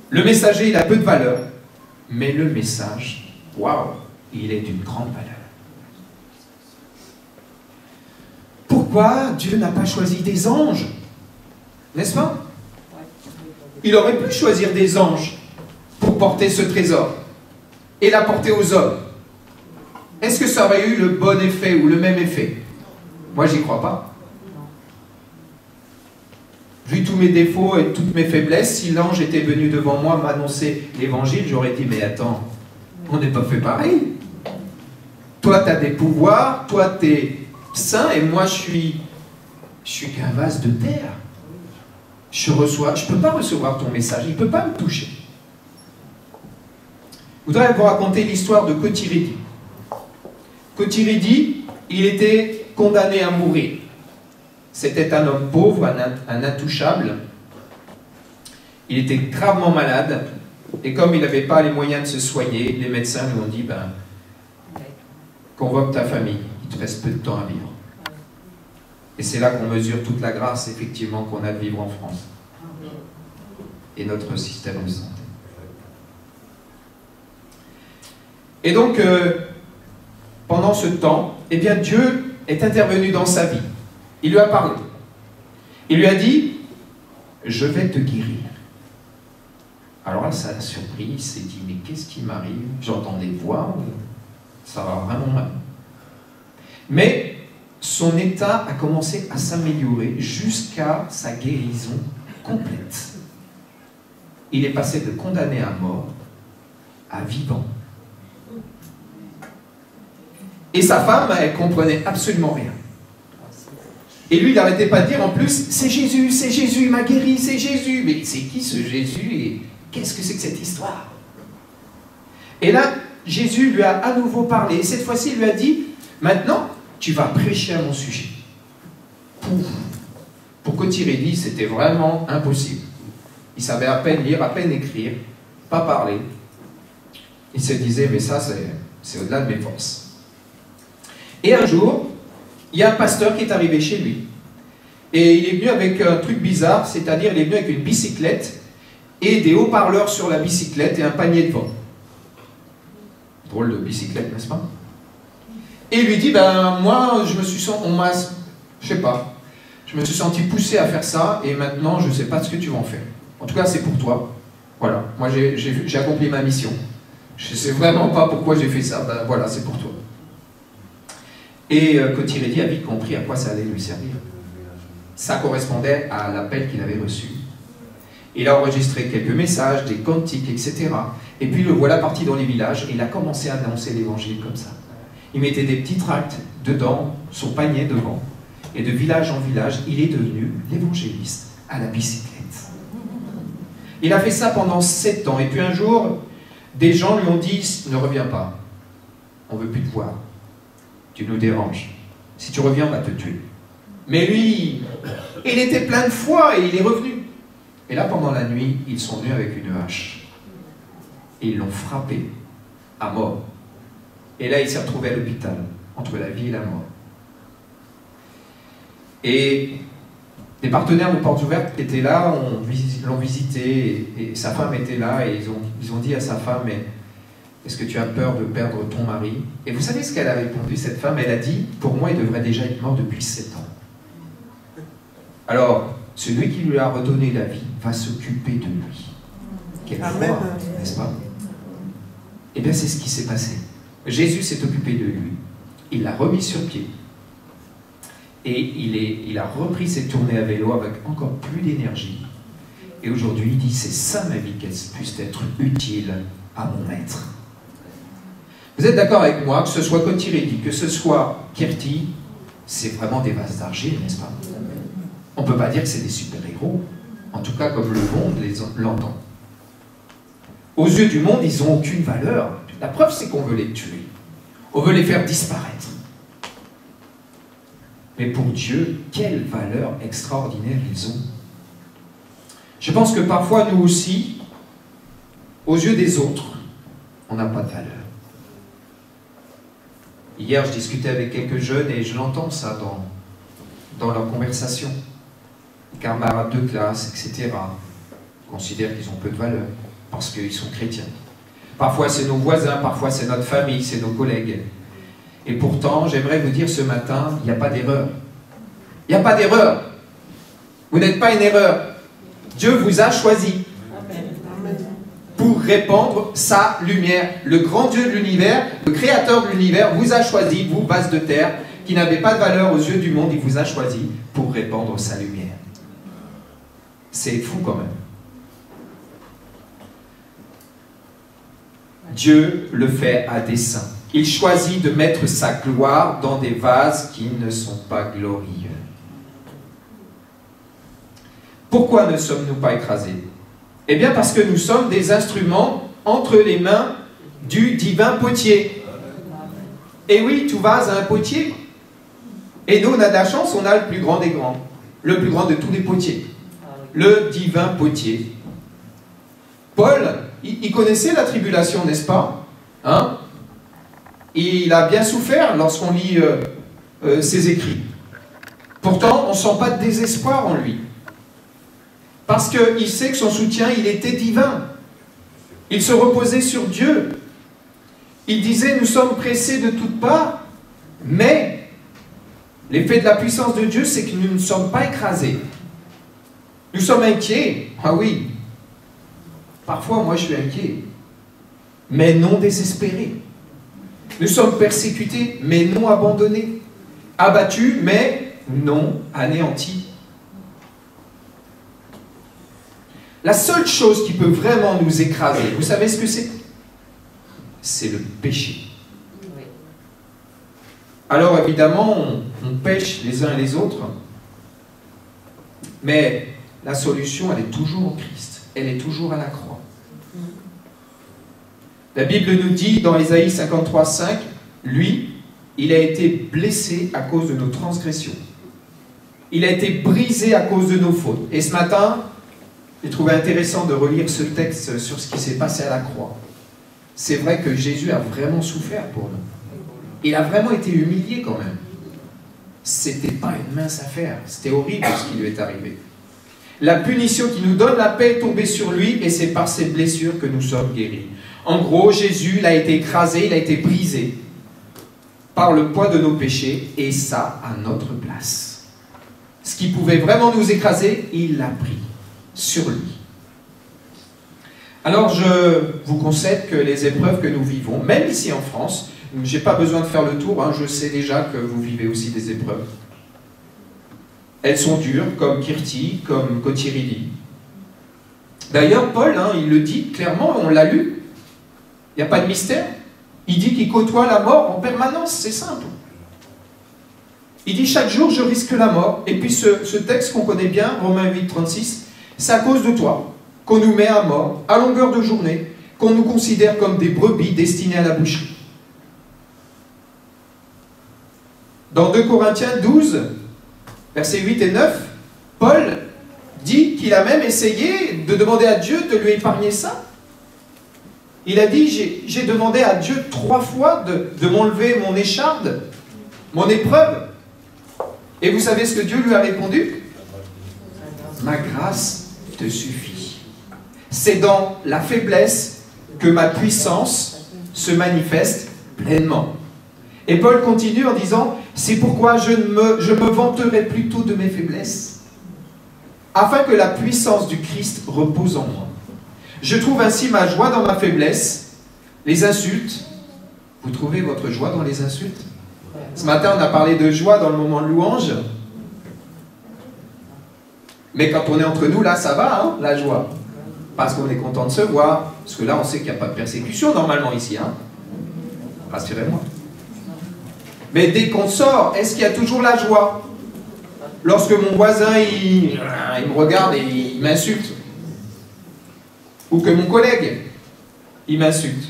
[SPEAKER 2] Le messager, il a peu de valeur, mais le message, waouh, il est d'une grande valeur. Pourquoi Dieu n'a pas choisi des anges? N'est-ce pas? Il aurait pu choisir des anges pour porter ce trésor et l'apporter aux hommes. Est-ce que ça aurait eu le bon effet ou le même effet? Moi, j'y crois pas. Vu tous mes défauts et toutes mes faiblesses, si l'ange était venu devant moi m'annoncer l'évangile, j'aurais dit, mais attends, on n'est pas fait pareil. Toi, tu as des pouvoirs, toi, tu es saint, et moi, je suis qu'un vase de terre. Je ne peux pas recevoir ton message, il ne peut pas me toucher. Je voudrais vous raconter l'histoire de Cotiridi. Cotiridi, il était condamné à mourir. C'était un homme pauvre, un intouchable. Il était gravement malade, et comme il n'avait pas les moyens de se soigner, les médecins lui ont dit, ben, convoque ta famille, il te reste peu de temps à vivre. Et c'est là qu'on mesure toute la grâce, effectivement, qu'on a de vivre en France. Et notre système de santé. Et donc, pendant ce temps, eh bien, Dieu est intervenu dans sa vie. Il lui a parlé. Il lui a dit, je vais te guérir. Alors là, ça l'a surpris, il s'est dit, mais qu'est-ce qui m'arrive? J'entends des voix, ça va vraiment mal. Mais son état a commencé à s'améliorer jusqu'à sa guérison complète. Il est passé de condamné à mort à vivant. Et sa femme, elle comprenait absolument rien. Et lui, il n'arrêtait pas de dire en plus, c'est Jésus, il m'a guéri, c'est Jésus. Mais c'est qui ce Jésus et qu'est-ce que c'est que cette histoire? Et là, Jésus lui a à nouveau parlé. Et cette fois-ci, il lui a dit, maintenant, tu vas prêcher à mon sujet. Pour Cotiridi, c'était vraiment impossible. Il savait à peine lire, à peine écrire, pas parler. Il se disait, mais ça, c'est au-delà de mes forces. Et un jour, il y a un pasteur qui est arrivé chez lui. Et il est venu avec un truc bizarre, c'est-à-dire il est venu avec une bicyclette et des haut-parleurs sur la bicyclette et un panier de vent. Drôle de bicyclette, n'est-ce pas? Et il lui dit, ben moi, je me suis senti poussé à faire ça, et maintenant, je ne sais pas ce que tu vas en faire. En tout cas, c'est pour toi. Voilà, moi j'ai accompli ma mission. Je ne sais vraiment pas pourquoi j'ai fait ça, ben voilà, c'est pour toi. Et Cotiridi a vite compris à quoi ça allait lui servir. Ça correspondait à l'appel qu'il avait reçu. Il a enregistré quelques messages, des cantiques, etc. Et puis le voilà parti dans les villages, et il a commencé à annoncer l'évangile comme ça. Il mettait des petits tracts dedans, son panier devant, et de village en village, il est devenu l'évangéliste à la bicyclette. Il a fait ça pendant 7 ans, et puis un jour, des gens lui ont dit, ne reviens pas, on ne veut plus te voir, tu nous déranges, si tu reviens, on va te tuer. Mais lui, il était plein de foi et il est revenu. Et là, pendant la nuit, ils sont venus avec une hache. Et ils l'ont frappé à mort. Et là, il s'est retrouvé à l'hôpital, entre la vie et la mort. Et des partenaires de Portes Ouvertes étaient là, l'ont visité, et sa femme était là, et ils ont dit à sa femme, mais est-ce que tu as peur de perdre ton mari? Et vous savez ce qu'elle a répondu, cette femme? Elle a dit, pour moi, il devrait déjà être mort depuis 7 ans. Alors, celui qui lui a redonné la vie va s'occuper de lui. Quelle foi, n'est-ce pas? Eh bien, c'est ce qui s'est passé. Jésus s'est occupé de lui, il l'a remis sur pied, et il a repris ses tournées à vélo avec encore plus d'énergie. Et aujourd'hui, il dit, c'est ça ma vie, qu'elle puisse être utile à mon maître. Vous êtes d'accord avec moi, que ce soit Cotirelli, que ce soit Kirti, c'est vraiment des vases d'argile, n'est-ce pas? On ne peut pas dire que c'est des super-héros, en tout cas comme le monde l'entend. Aux yeux du monde, ils n'ont aucune valeur. La preuve, c'est qu'on veut les tuer. On veut les faire disparaître. Mais pour Dieu, quelle valeur extraordinaire ils ont. Je pense que parfois, nous aussi, aux yeux des autres, on n'a pas de valeur. Hier, je discutais avec quelques jeunes et je l'entends ça dans leur conversation. Camarades de classe, etc., considèrent qu'ils ont peu de valeur parce qu'ils sont chrétiens. Parfois, c'est nos voisins, parfois, c'est notre famille, c'est nos collègues. Et pourtant, j'aimerais vous dire ce matin, il n'y a pas d'erreur. Il n'y a pas d'erreur. Vous n'êtes pas une erreur. Dieu vous a choisi pour répandre sa lumière. Le grand Dieu de l'univers, le créateur de l'univers, vous a choisi, vous, base de terre, qui n'avez pas de valeur aux yeux du monde, il vous a choisi pour répandre sa lumière. C'est fou quand même. Dieu le fait à dessein. Il choisit de mettre sa gloire dans des vases qui ne sont pas glorieux. Pourquoi ne sommes-nous pas écrasés? Eh bien parce que nous sommes des instruments entre les mains du divin potier. Et oui, tout vase a un potier. Et nous, on a de la chance, on a le plus grand des grands. Le plus grand de tous les potiers. Le divin potier. Paul, il connaissait la tribulation, n'est-ce pas? Hein? Il a bien souffert lorsqu'on lit ses écrits. Pourtant, on ne sent pas de désespoir en lui. Parce qu'il sait que son soutien, il était divin. Il se reposait sur Dieu. Il disait, nous sommes pressés de toutes parts, mais l'effet de la puissance de Dieu, c'est que nous ne sommes pas écrasés. Nous sommes inquiets. Ah oui. Parfois, moi, je suis inquiet. Mais non désespéré. Nous sommes persécutés, mais non abandonnés. Abattus, mais non anéantis. La seule chose qui peut vraiment nous écraser, vous savez ce que c'est? C'est le péché. Alors évidemment, on pêche les uns et les autres, mais la solution, elle est toujours en Christ. Elle est toujours à la croix. La Bible nous dit dans Ésaïe 53,5, lui, il a été blessé à cause de nos transgressions. Il a été brisé à cause de nos fautes. Et ce matin, j'ai trouvé intéressant de relire ce texte sur ce qui s'est passé à la croix. C'est vrai que Jésus a vraiment souffert pour nous. Il a vraiment été humilié quand même. C'était pas une mince affaire. C'était horrible ce qui lui est arrivé. La punition qui nous donne la paix est tombée sur lui et c'est par ses blessures que nous sommes guéris. En gros, Jésus, il a été écrasé, il a été brisé par le poids de nos péchés et ça à notre place. Ce qui pouvait vraiment nous écraser, il l'a pris sur lui. Alors je vous concède que les épreuves que nous vivons, même ici en France, je n'ai pas besoin de faire le tour, je sais déjà que vous vivez aussi des épreuves. Elles sont dures, comme Kirti, comme Cotirelli. D'ailleurs, Paul, il le dit clairement, on l'a lu, il n'y a pas de mystère. Il dit qu'il côtoie la mort en permanence, c'est simple. Il dit chaque jour je risque la mort. Et puis ce texte qu'on connaît bien, Romains 8, 36, c'est à cause de toi qu'on nous met à mort, à longueur de journée, qu'on nous considère comme des brebis destinées à la boucherie. Dans 2 Corinthiens 12, versets 8 et 9, Paul dit qu'il a même essayé de demander à Dieu de lui épargner ça. Il a dit, j'ai demandé à Dieu 3 fois de m'enlever mon écharde, mon épreuve. Et vous savez ce que Dieu lui a répondu? Ma grâce te suffit. C'est dans la faiblesse que ma puissance se manifeste pleinement. Et Paul continue en disant, c'est pourquoi je me vanterai plutôt de mes faiblesses, afin que la puissance du Christ repose en moi. Je trouve ainsi ma joie dans ma faiblesse, les insultes. Vous trouvez votre joie dans les insultes? Ce matin, on a parlé de joie dans le moment de louange. Mais quand on est entre nous, là, ça va, hein, la joie. Parce qu'on est content de se voir. Parce que là, on sait qu'il n'y a pas de persécution normalement ici. Hein. Rassurez-moi. Mais dès qu'on sort, est-ce qu'il y a toujours la joie? Lorsque mon voisin, il me regarde et il m'insulte. Ou que mon collègue, il m'insulte.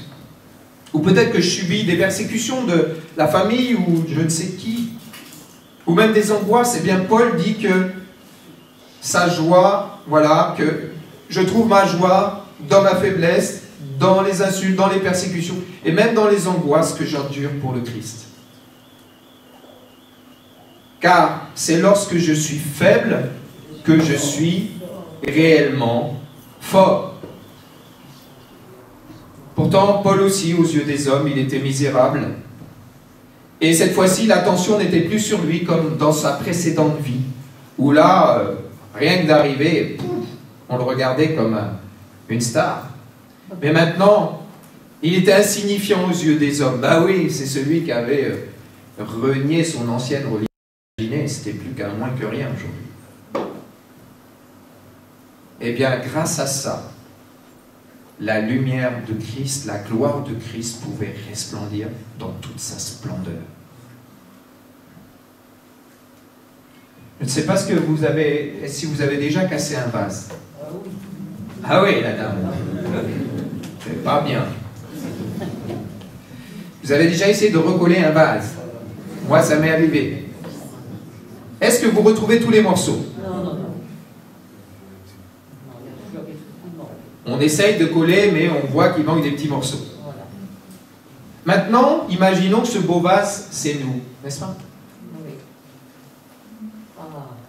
[SPEAKER 2] Ou peut-être que je subis des persécutions de la famille ou je ne sais qui. Ou même des angoisses. Eh bien, Paul dit que sa joie, voilà, que je trouve ma joie dans ma faiblesse, dans les insultes, dans les persécutions, et même dans les angoisses que j'endure pour le Christ. Car c'est lorsque je suis faible que je suis réellement fort. Pourtant, Paul aussi, aux yeux des hommes, il était misérable. Et cette fois-ci, l'attention n'était plus sur lui comme dans sa précédente vie, où là, rien que d'arriver, on le regardait comme une star. Mais maintenant, il était insignifiant aux yeux des hommes. Bah oui, c'est celui qui avait renié son ancienne religion. C'était plus qu'un moins que rien aujourd'hui. Eh bien, grâce à ça, la lumière de Christ, la gloire de Christ pouvait resplendir dans toute sa splendeur. Je ne sais pas si vous avez déjà cassé un vase. Ah oui, la dame. C'est pas bien. Vous avez déjà essayé de recoller un vase? Moi, ça m'est arrivé. Est-ce que vous retrouvez tous les morceaux? On essaye de coller, mais on voit qu'il manque des petits morceaux. Maintenant, imaginons que ce beau vase, c'est nous, n'est-ce pas?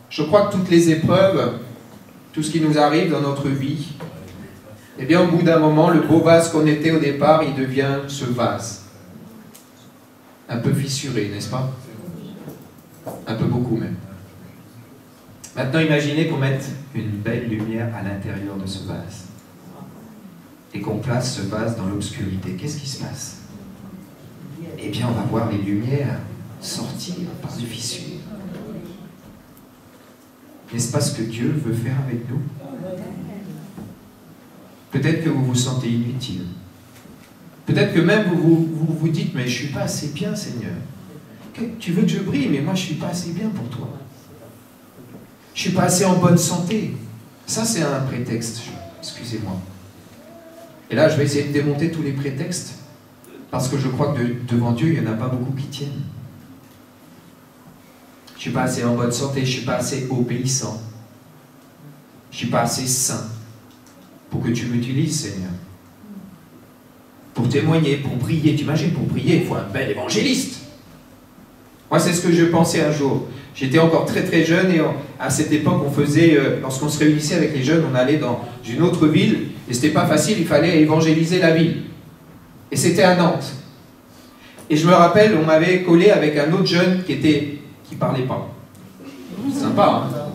[SPEAKER 2] Je crois que toutes les épreuves, tout ce qui nous arrive dans notre vie, eh bien, au bout d'un moment, le beau vase qu'on était au départ, il devient ce vase. Un peu fissuré, n'est-ce pas? Un peu beaucoup même. Maintenant, imaginez qu'on mette une belle lumière à l'intérieur de ce vase. Et qu'on place ce vase dans l'obscurité. Qu'est-ce qui se passe? Eh bien, on va voir les lumières sortir par des fissures. N'est-ce pas ce que Dieu veut faire avec nous? Peut-être que vous vous sentez inutile. Peut-être que même vous vous dites, mais je ne suis pas assez bien, Seigneur. Tu veux que je brille, mais moi je ne suis pas assez bien pour toi. Je ne suis pas assez en bonne santé. Ça, c'est un prétexte, excusez-moi. Et là, je vais essayer de démonter tous les prétextes, parce que je crois que devant Dieu, il n'y en a pas beaucoup qui tiennent. Je ne suis pas assez en bonne santé, je ne suis pas assez obéissant. Je ne suis pas assez saint pour que tu m'utilises, Seigneur. Pour témoigner, pour prier. Tu imagines, pour prier, il faut un bel évangéliste. Moi, c'est ce que je pensais un jour. J'étais encore très très jeune et à cette époque, on faisait, lorsqu'on se réunissait avec les jeunes, on allait dans une autre ville et c'était pas facile, il fallait évangéliser la ville. Et c'était à Nantes. Et je me rappelle, on m'avait collé avec un autre jeune qui parlait pas. C'est sympa, hein?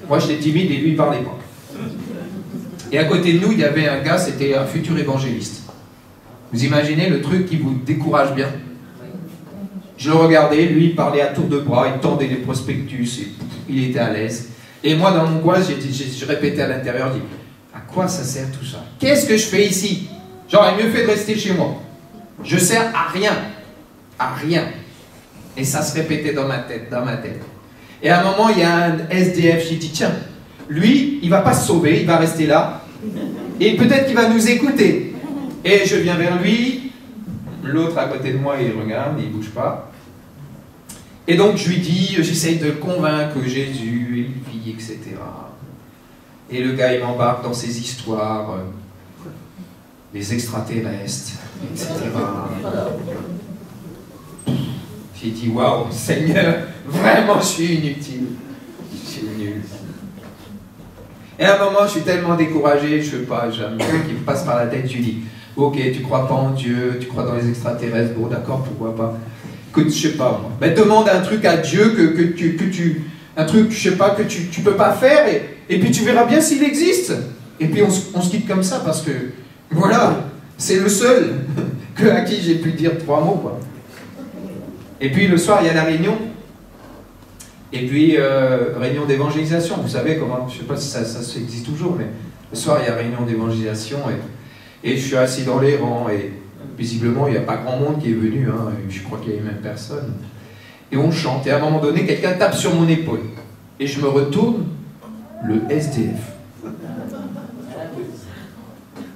[SPEAKER 2] Moi, j'étais timide et lui, il parlait pas. Et à côté de nous, il y avait un gars, c'était un futur évangéliste. Vous imaginez le truc qui vous décourage bien? Je le regardais, lui, il parlait à tour de bras, il tendait les prospectus, et il était à l'aise. Et moi, dans mon coin, je répétais à l'intérieur, je dis, à quoi ça sert tout ça? Qu'est-ce que je fais ici? J'aurais mieux fait de rester chez moi. Je sers à rien. À rien. Et ça se répétait dans ma tête, Et à un moment, il y a un SDF, j'ai dit, tiens, lui, il ne va pas se sauver, il va rester là, et peut-être qu'il va nous écouter. Et je viens vers lui, l'autre à côté de moi, il regarde, il ne bouge pas. Et donc je lui dis, j'essaye de le convaincre que Jésus, il vit, etc. Et le gars, il m'embarque dans ses histoires, les extraterrestres, etc. J'ai dit, waouh, Seigneur, vraiment, je suis inutile. Je suis nul. Et à un moment, je suis tellement découragé, je ne sais pas, j'ai un truc qui me passe par la tête, je lui dis, ok, tu crois pas en Dieu, tu crois dans les extraterrestres, bon d'accord, pourquoi pas. Que je sais pas, moi. Ben, demande un truc à Dieu un truc, je sais pas, que tu peux pas faire, et puis tu verras bien s'il existe. Et puis on se quitte comme ça, parce que, voilà, c'est le seul à qui j'ai pu dire 3 mots, quoi. Et puis le soir, il y a la réunion. Et puis, réunion d'évangélisation. Vous savez comment, je ne sais pas si ça existe toujours, mais le soir, il y a réunion d'évangélisation. Et je suis assis dans les rangs. Et visiblement, il n'y a pas grand monde qui est venu. Hein, je crois qu'il y a eu même personne. Et on chante. Et à un moment donné, quelqu'un tape sur mon épaule. Et je me retourne, le SDF.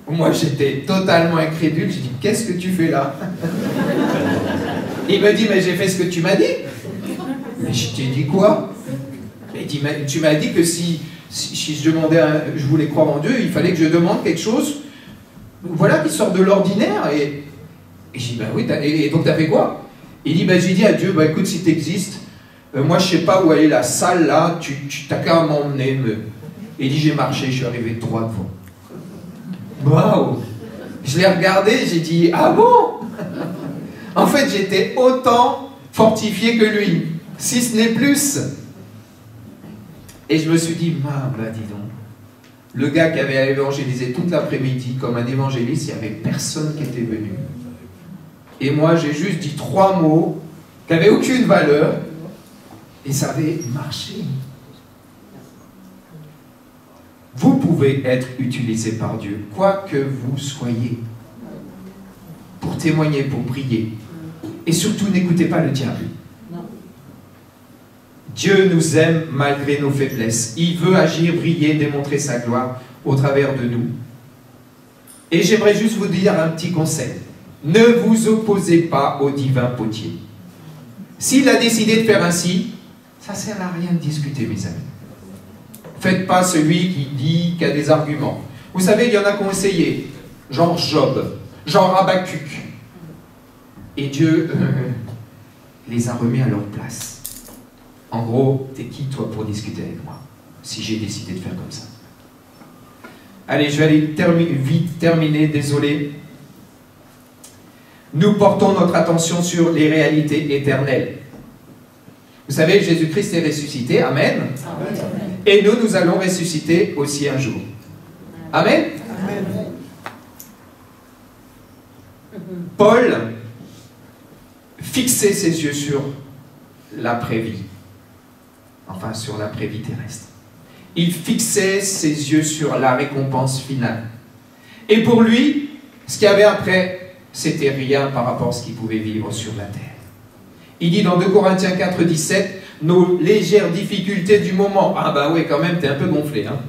[SPEAKER 2] Moi, j'étais totalement incrédule. J'ai dit, qu'est-ce que tu fais là? Il me dit, mais j'ai fait ce que tu m'as dit. Mais je t'ai dit quoi? Il dit, mais tu m'as dit que si je demandais, je voulais croire en Dieu, il fallait que je demande quelque chose, voilà, qui sort de l'ordinaire. Et j'ai dit, ben oui, et donc t'as fait quoi? Il dit, ben j'ai dit à Dieu, ben écoute, si t'existes, moi je sais pas où aller la salle là, tu t'as qu'à m'emmener. Et il dit, j'ai marché, je suis arrivé droit devant. Waouh! Je l'ai regardé, j'ai dit, ah bon? En fait, j'étais autant fortifié que lui, si ce n'est plus. Et je me suis dit, bah dis donc, le gars qui avait évangélisé toute l'après-midi comme un évangéliste, il n'y avait personne qui était venu. Et moi, j'ai juste dit 3 mots qui n'avaient aucune valeur, et ça avait marché. Vous pouvez être utilisé par Dieu, quoi que vous soyez, pour témoigner, pour prier. Et surtout, n'écoutez pas le diable. Dieu nous aime malgré nos faiblesses. Il veut agir, briller, démontrer sa gloire au travers de nous. Et j'aimerais juste vous dire un petit conseil. Ne vous opposez pas au divin potier. S'il a décidé de faire ainsi, ça ne sert à rien de discuter, mes amis. Faites pas celui qui dit qu'il a des arguments. Vous savez, il y en a qui ont essayé, genre Job, genre Habakkuk. Et Dieu les a remis à leur place. En gros, t'es qui toi pour discuter avec moi, si j'ai décidé de faire comme ça? Allez, je vais aller vite terminer, désolé. Nous portons notre attention sur les réalités éternelles. Vous savez, Jésus-Christ est ressuscité, amen. Amen. Et nous allons ressusciter aussi un jour. Amen. Amen. Paul fixait ses yeux sur l'après-vie, enfin sur l'après-vie terrestre. Il fixait ses yeux sur la récompense finale. Et pour lui, ce qu'il y avait après, c'était rien par rapport à ce qu'il pouvait vivre sur la terre. Il dit dans 2 Corinthiens 4, 17, nos légères difficultés du moment. Ah bah oui, quand même, t'es un peu gonflé. Hein.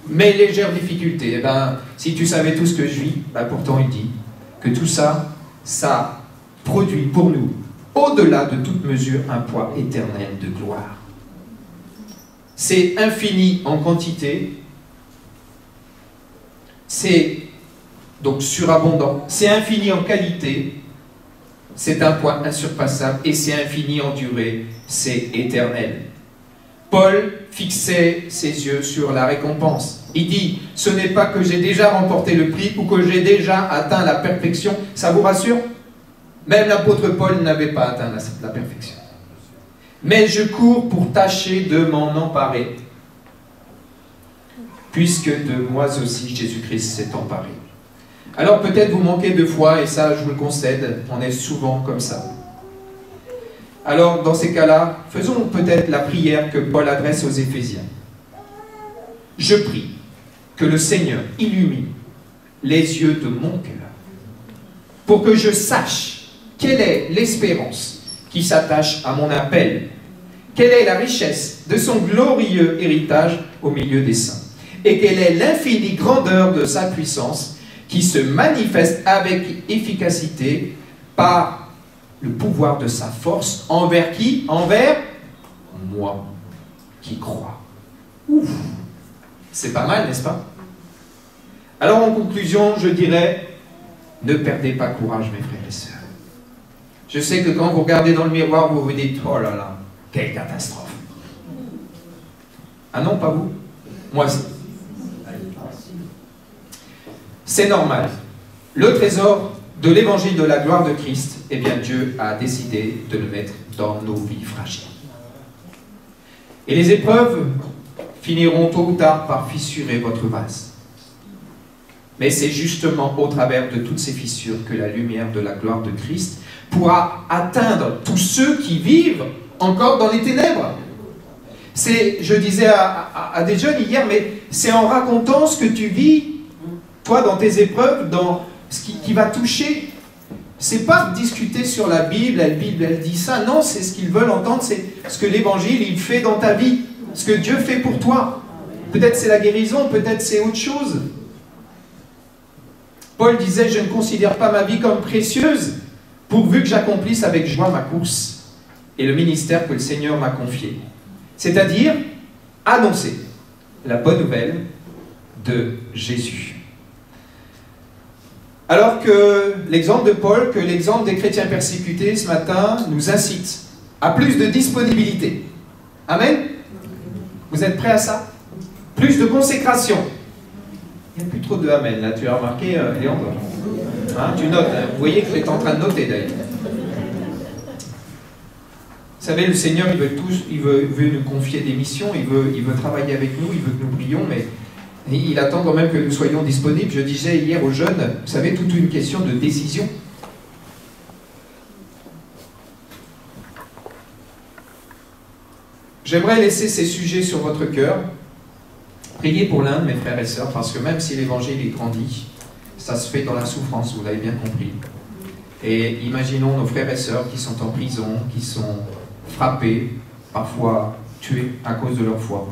[SPEAKER 2] Mes légères difficultés, eh ben, si tu savais tout ce que je vis, ben, pourtant il dit que tout ça, ça produit pour nous, au-delà de toute mesure, un poids éternel de gloire. C'est infini en quantité, c'est donc surabondant, c'est infini en qualité, c'est un poids insurpassable, et c'est infini en durée, c'est éternel. Paul fixait ses yeux sur la récompense. Il dit, ce n'est pas que j'ai déjà remporté le prix ou que j'ai déjà atteint la perfection. Ça vous rassure? Même l'apôtre Paul n'avait pas atteint la perfection. Mais je cours pour tâcher de m'en emparer, puisque de moi aussi Jésus-Christ s'est emparé. Alors peut-être vous manquez de foi, et ça je vous le concède, on est souvent comme ça. Alors dans ces cas-là, faisons peut-être la prière que Paul adresse aux Éphésiens. Je prie que le Seigneur illumine les yeux de mon cœur, pour que je sache quelle est l'espérance qui s'attache à mon appel, quelle est la richesse de son glorieux héritage au milieu des saints, et quelle est l'infinie grandeur de sa puissance qui se manifeste avec efficacité par le pouvoir de sa force envers qui? Envers moi, qui crois. Ouf, c'est pas mal, n'est-ce pas? Alors en conclusion, je dirais, ne perdez pas courage, mes frères et sœurs. Je sais que quand vous regardez dans le miroir, vous vous dites, oh là là, quelle catastrophe. Ah non, pas vous? Moi, c'est normal. Le trésor de l'évangile de la gloire de Christ, eh bien Dieu a décidé de le mettre dans nos vies fragiles. Et les épreuves finiront tôt ou tard par fissurer votre vase. Mais c'est justement au travers de toutes ces fissures que la lumière de la gloire de Christ pourra atteindre tous ceux qui vivent encore dans les ténèbres. Je disais à des jeunes hier, mais c'est en racontant ce que tu vis, toi, dans tes épreuves, dans ce qui va toucher. C'est pas discuter sur la Bible elle dit ça. Non, c'est ce qu'ils veulent entendre, c'est ce que l'Évangile, il fait dans ta vie. Ce que Dieu fait pour toi. Peut-être c'est la guérison, peut-être c'est autre chose. Paul disait, je ne considère pas ma vie comme précieuse, pourvu que j'accomplisse avec joie ma course et le ministère que le Seigneur m'a confié. C'est-à-dire, annoncer la bonne nouvelle de Jésus. Alors que l'exemple de Paul, que l'exemple des chrétiens persécutés ce matin nous incite à plus de disponibilité. Amen? Vous êtes prêts à ça? Plus de consécration. Il n'y a plus trop de amen, là, tu as remarqué, Léandre? Hein, tu notes, hein? Vous voyez que tu es en train de noter d'ailleurs. Vous savez, le Seigneur, il veut nous confier des missions, il veut travailler avec nous, il veut que nous prions, mais il attend quand même que nous soyons disponibles. Je disais hier aux jeunes, vous savez, toute une question de décision. J'aimerais laisser ces sujets sur votre cœur. Priez pour l'un de mes frères et sœurs, parce que même si l'évangile est grandi, ça se fait dans la souffrance, vous l'avez bien compris. Et imaginons nos frères et sœurs qui sont en prison, qui sont frappés, parfois tués à cause de leur foi.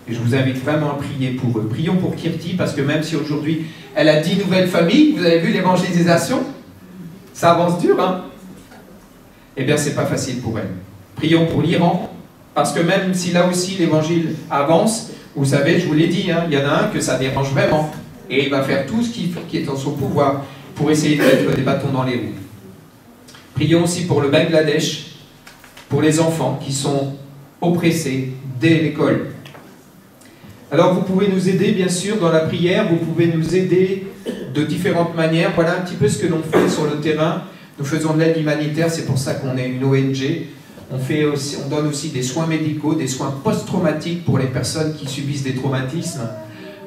[SPEAKER 2] Et je vous invite vraiment à prier pour eux. Prions pour Kirti, parce que même si aujourd'hui elle a 10 nouvelles familles, vous avez vu l'évangélisation, ça avance dur, hein? Eh bien, c'est pas facile pour elle. Prions pour l'Iran, parce que même si là aussi l'évangile avance, vous savez, je vous l'ai dit, hein, il y en a un que ça dérange vraiment. Et il va faire tout ce qui est en son pouvoir pour essayer de mettre des bâtons dans les roues. Prions aussi pour le Bangladesh, pour les enfants qui sont oppressés dès l'école. Alors vous pouvez nous aider bien sûr dans la prière, vous pouvez nous aider de différentes manières. Voilà un petit peu ce que l'on fait sur le terrain. Nous faisons de l'aide humanitaire, c'est pour ça qu'on est une ONG. On donne aussi des soins médicaux, des soins post-traumatiques pour les personnes qui subissent des traumatismes.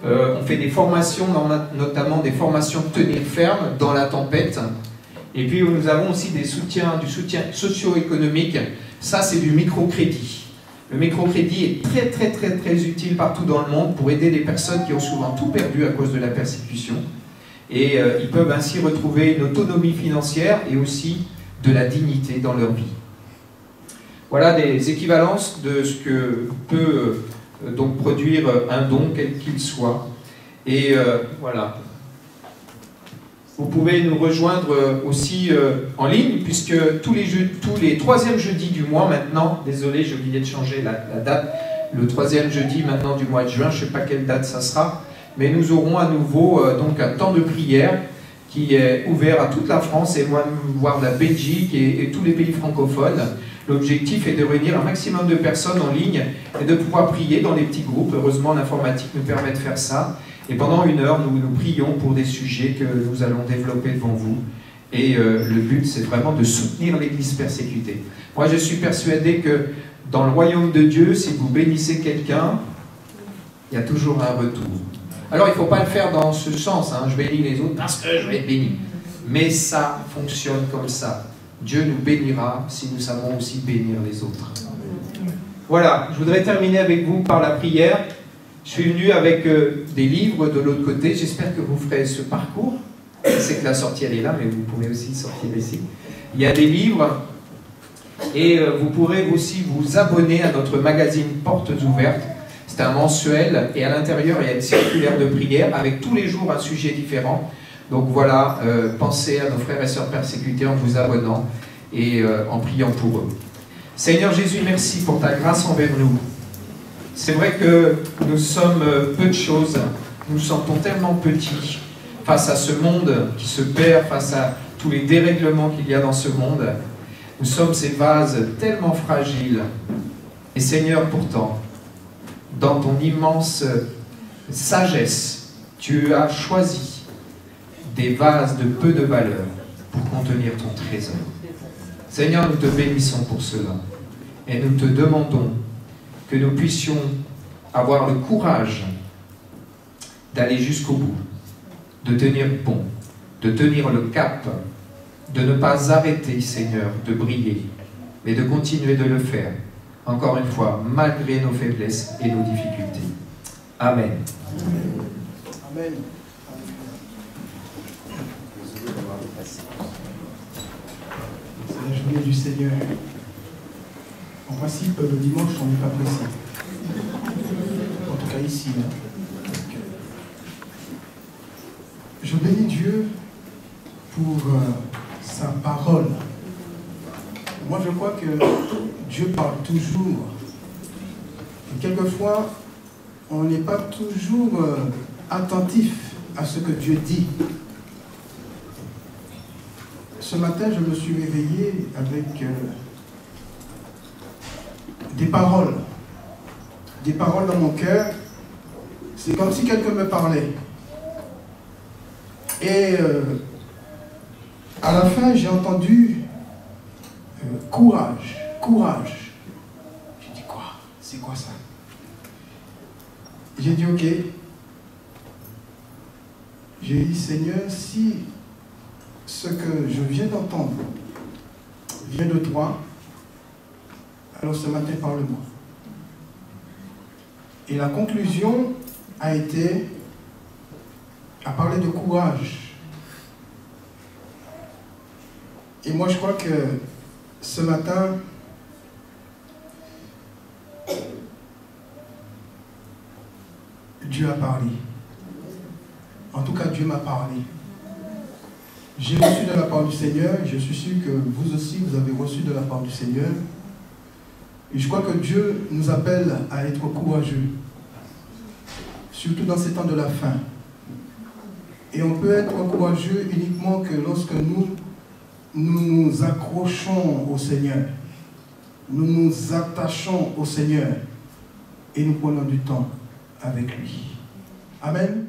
[SPEAKER 2] On fait des formations, notamment des formations de tenir ferme dans la tempête. Et puis nous avons aussi du soutien socio-économique. Ça, c'est du microcrédit. Le microcrédit est très très très très utile partout dans le monde pour aider les personnes qui ont souvent tout perdu à cause de la persécution. Et ils peuvent ainsi retrouver une autonomie financière et aussi de la dignité dans leur vie. Voilà des équivalences de ce que peut donc produire un don, quel qu'il soit. Et voilà. Vous pouvez nous rejoindre aussi en ligne, puisque tous les troisièmes jeudis du mois maintenant, désolé, j'ai oublié de changer la date, le troisième jeudi maintenant du mois de juin, je ne sais pas quelle date ça sera, mais nous aurons à nouveau donc un temps de prière qui est ouvert à toute la France et voire la Belgique et tous les pays francophones. L'objectif est de réunir un maximum de personnes en ligne et de pouvoir prier dans des petits groupes. Heureusement, l'informatique nous permet de faire ça. Et pendant 1 heure, nous prions pour des sujets que nous allons développer devant vous. Et le but, c'est vraiment de soutenir l'Église persécutée. Moi, je suis persuadé que dans le royaume de Dieu, si vous bénissez quelqu'un, il y a toujours un retour. Alors, il ne faut pas le faire dans ce sens, hein, je bénis les autres parce que je vais être béni. Mais ça fonctionne comme ça. Dieu nous bénira si nous savons aussi bénir les autres. Voilà, je voudrais terminer avec vous par la prière. Je suis venu avec des livres de l'autre côté. J'espère que vous ferez ce parcours. Je sais que la sortie elle est là, mais vous pouvez aussi sortir ici. Il y a des livres et vous pourrez aussi vous abonner à notre magazine Portes Ouvertes. C'est un mensuel et à l'intérieur il y a une circulaire de prière avec tous les jours un sujet différent. Donc voilà, pensez à nos frères et sœurs persécutés en vous abonnant et en priant pour eux. Seigneur Jésus, merci pour ta grâce envers nous. C'est vrai que nous sommes peu de choses, nous nous sentons tellement petits face à ce monde qui se perd, face à tous les dérèglements qu'il y a dans ce monde. Nous sommes ces vases tellement fragiles. Et Seigneur, pourtant, dans ton immense sagesse, tu as choisi des vases de peu de valeur pour contenir ton trésor. Seigneur, nous te bénissons pour cela. Et nous te demandons que nous puissions avoir le courage d'aller jusqu'au bout, de tenir bon, de tenir le cap, de ne pas arrêter, Seigneur, de briller, mais de continuer de le faire, encore une fois, malgré nos faiblesses et nos difficultés. Amen.
[SPEAKER 1] Amen. C'est la journée du Seigneur. En principe, le dimanche, on n'est pas pressé. En tout cas ici. Je bénis Dieu pour sa parole. Moi, je crois que Dieu parle toujours. Et quelquefois, on n'est pas toujours attentif à ce que Dieu dit. Ce matin, je me suis réveillé avec des paroles dans mon cœur. C'est comme si quelqu'un me parlait. Et à la fin, j'ai entendu courage, courage. J'ai dit quoi? C'est quoi ça? J'ai dit ok. J'ai dit Seigneur, si ce que je viens d'entendre vient de toi, alors ce matin parle-moi. Et la conclusion a été à parler de courage. Et moi je crois que ce matin, Dieu a parlé. En tout cas, Dieu m'a parlé. J'ai reçu de la part du Seigneur, je suis sûr que vous aussi, vous avez reçu de la part du Seigneur. Et je crois que Dieu nous appelle à être courageux, surtout dans ces temps de la fin. Et on peut être courageux uniquement que lorsque nous nous accrochons au Seigneur, nous nous attachons au Seigneur et nous prenons du temps avec lui. Amen.